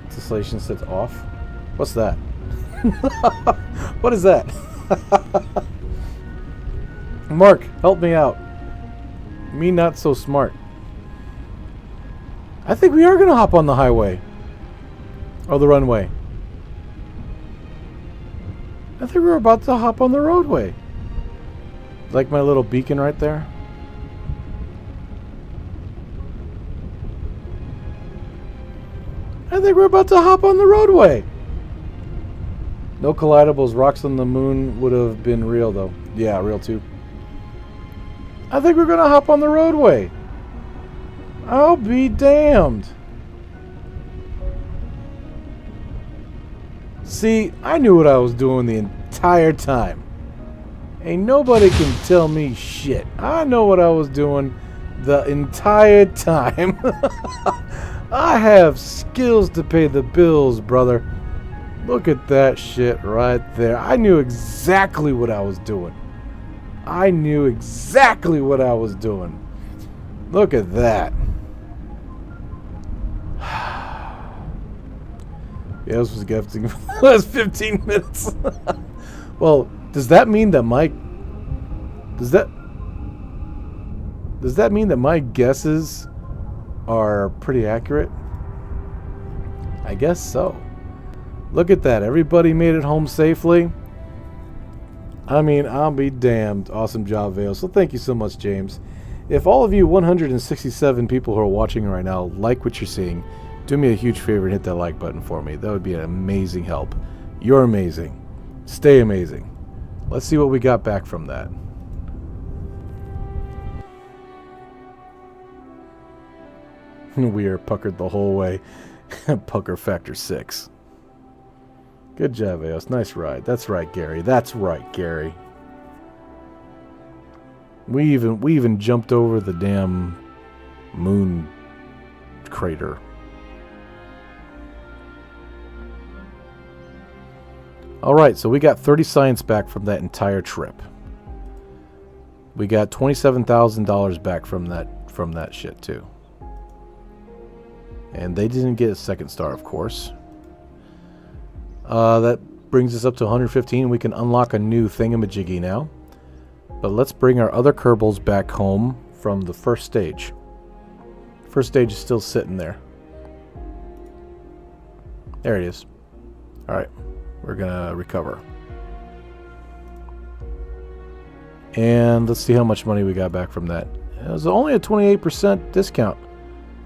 distillation set off. What's that? What is that? Mark, help me out. Me not so smart. I think we are going to hop on the highway. Or the runway. I think we're about to hop on the roadway. Like my little beacon right there. I think we're about to hop on the roadway. No collidables. Rocks on the moon would have been real, though. Yeah, real too. I think we're going to hop on the roadway. I'll be damned. See, I knew what I was doing the entire time. Ain't nobody can tell me shit. I know what I was doing the entire time. I have skills to pay the bills, brother. Look at that shit right there. I knew exactly what I was doing. I knew exactly what I was doing. Look at that. Yeah, this was gifting for the last 15 minutes. Well, does that mean that my guesses are pretty accurate? I guess so. Look at that. Everybody made it home safely. I mean, I'll be damned. Awesome job, Vale. So thank you so much, James. If all of you 167 people who are watching right now like what you're seeing, do me a huge favor and hit that like button for me. That would be an amazing help. You're amazing. Stay amazing. Let's see what we got back from that. We are puckered the whole way. Pucker factor 6. Good job, Eos. Nice ride. That's right, Gary. That's right, Gary. We even jumped over the damn moon crater. Alright, so we got 30 science back from that entire trip. We got $27,000 back from that shit too. And they didn't get a second star, of course. That brings us up to 115. We can unlock a new thingamajiggy now. But let's bring our other Kerbals back home from the first stage. First stage is still sitting there. There it is. Alright. We're gonna recover. And let's see how much money we got back from that. It was only a 28% discount.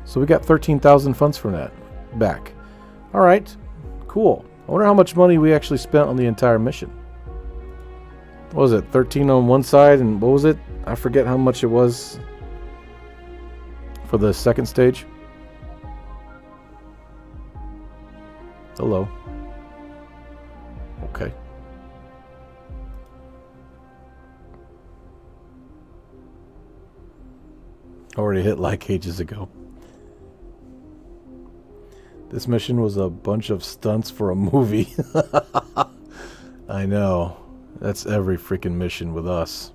So we got 13,000 funds from that back. Alright, cool. I wonder how much money we actually spent on the entire mission. What was it? 13 on one side, and what was it? I forget how much it was for the second stage. Hello. Okay. Already hit like ages ago. This mission was a bunch of stunts for a movie. I know. That's every freaking mission with us.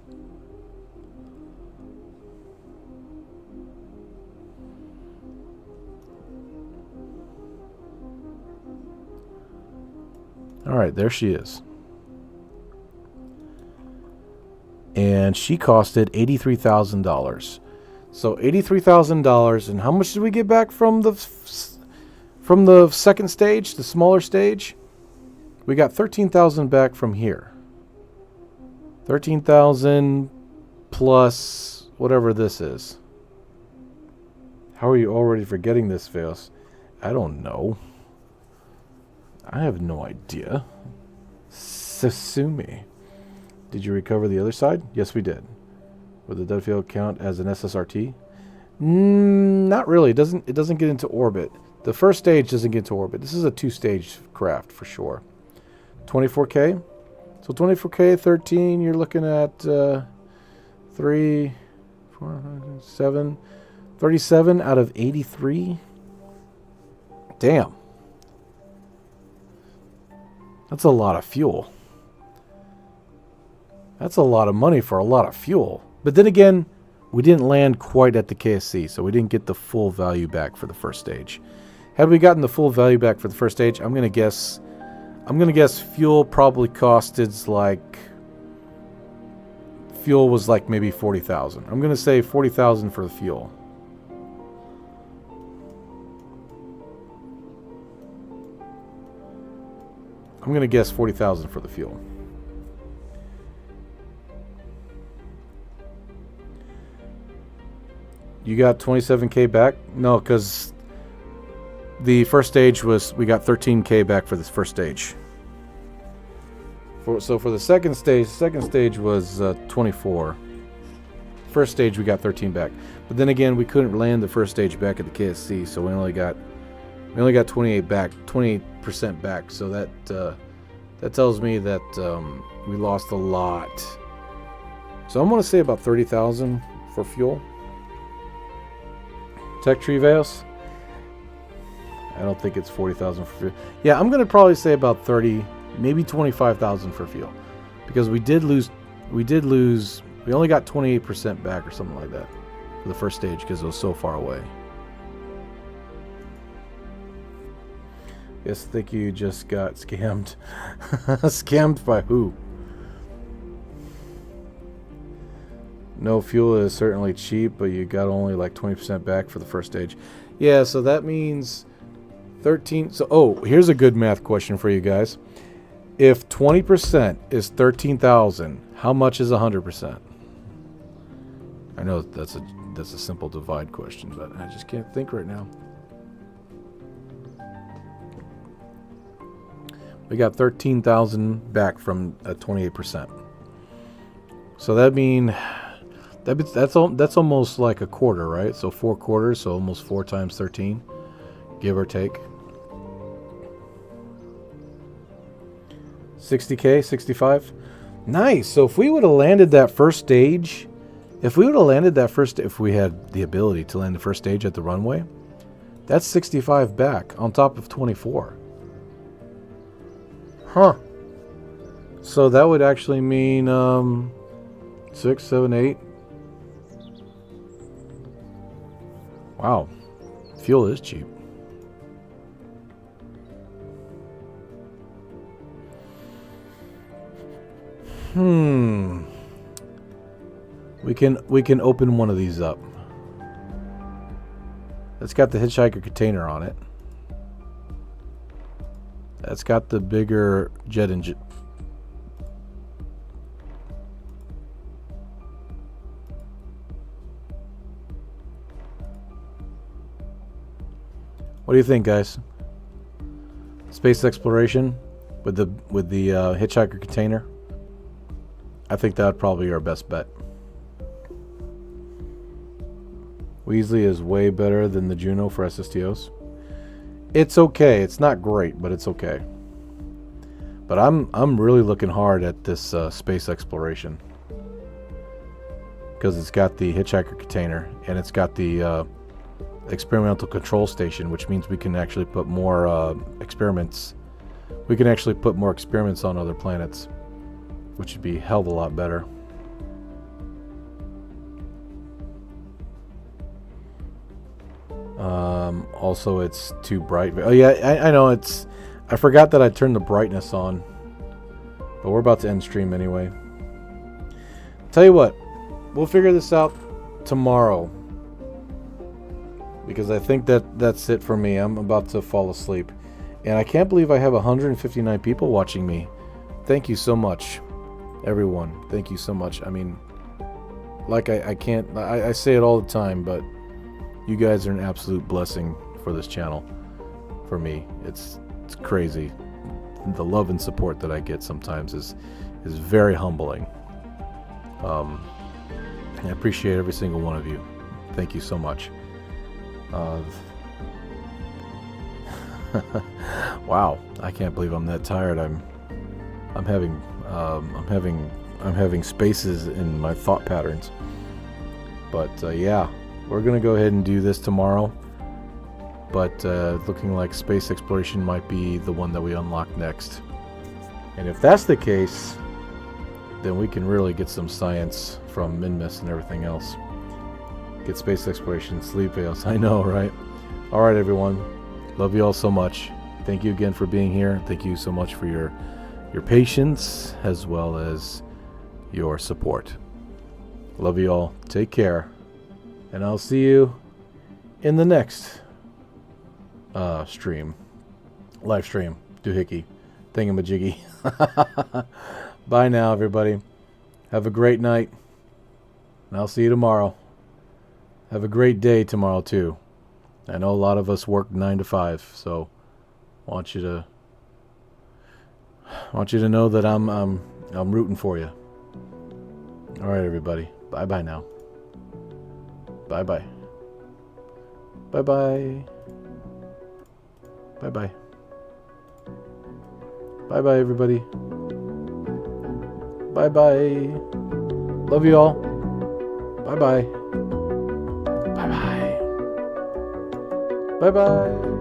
Alright, there she is. And she costed $83,000. So $83,000, and how much did we get back from the second stage, the smaller stage? We got 13,000 back from here. 13,000 plus whatever this is. How are you already forgetting this, Veos? I don't know. I have no idea. Sasumi. Did you recover the other side? Yes, we did. Would the dead field count as an SSRT? Not really. It doesn't get into orbit. The first stage doesn't get into orbit. This is a 2-stage craft for sure. 24K. So 24K, 13. You're looking at 3, 4, 7, 37 out of 83. Damn. That's a lot of fuel. That's a lot of money for a lot of fuel. But then again, we didn't land quite at the KSC, so we didn't get the full value back for the first stage. Had we gotten the full value back for the first stage, I'm gonna guess fuel probably costed like, fuel was like maybe 40,000. I'm gonna say 40,000 for the fuel. I'm gonna guess 40,000 for the fuel. You got 27K back? No, because the first stage was, we got 13K back for this first stage. So for the second stage was 24. First stage we got 13 back. But then again, we couldn't land the first stage back at the KSC, so we only got 28 back, 28% back. So that tells me that we lost a lot. So I'm gonna say about 30,000 for fuel. Tech tree Veos? I don't think it's 40,000 for fuel. Yeah, I'm gonna probably say about 30, maybe 25,000 for fuel, because we only got 28% back or something like that for the first stage because it was so far away. Yes, I think you just got scammed. Scammed by who? No, fuel is certainly cheap, but you got only like 20% back for the first stage. Yeah, so that means 13. So, oh, here's a good math question for you guys. If 20% is 13,000, how much is 100%? I know that's a simple divide question, but I just can't think right now. We got 13,000 back from 28%. So that means that's almost like a quarter, right? So 4 quarters, so almost 4 times 13, give or take. 60K, 65. Nice. So if we would have landed that first stage, if we had the ability to land the first stage at the runway, that's 65 back on top of 24. Huh. So that would actually mean 6, 7, 8. Wow. Fuel is cheap. We can open one of these up. It's got the hitchhiker container on it. That's got the bigger jet engine. What do you think, guys? Space exploration with the hitchhiker container. I think that would probably be our best bet. Weasley is way better than the Juno for SSTOs. It's okay. It's not great, but it's okay. But I'm really looking hard at this space exploration, because it's got the hitchhiker container and it's got the experimental control station, which means we can actually put more experiments. We can actually put more experiments on other planets, which would be a hell of a lot better. Also, it's too bright. Oh yeah, I know it's. I forgot that I turned the brightness on, but we're about to end stream anyway. Tell you what, we'll figure this out tomorrow, because I think that's it for me. I'm about to fall asleep, and I can't believe I have 159 people watching me. Thank you so much. everyone, thank you so much. I mean, like I say it all the time, but you guys are an absolute blessing for this channel. For me, it's crazy. The love and support that I get sometimes is very humbling. I appreciate every single one of you. Thank you so much. Wow, I can't believe I'm that tired. I'm having spaces in my thought patterns. But yeah, we're gonna go ahead and do this tomorrow. But looking like space exploration might be the one that we unlock next. And if that's the case, then we can really get some science from Minmus and everything else. Get space exploration, sleep veils. I know, right? Alright, everyone. Love you all so much. Thank you again for being here. Thank you so much for your patience as well as your support. Love you all. Take care. And I'll see you in the next stream. Live stream. Doohickey. Thingamajiggy. Bye now, everybody. Have a great night. And I'll see you tomorrow. Have a great day tomorrow, too. I know a lot of us work 9 to 5, so I want you to know that I'm rooting for you. All right, everybody. Bye-bye now. Bye-bye. Bye-bye. Bye-bye. Bye-bye, everybody. Bye-bye. Love you all. Bye-bye. Bye-bye. Bye-bye.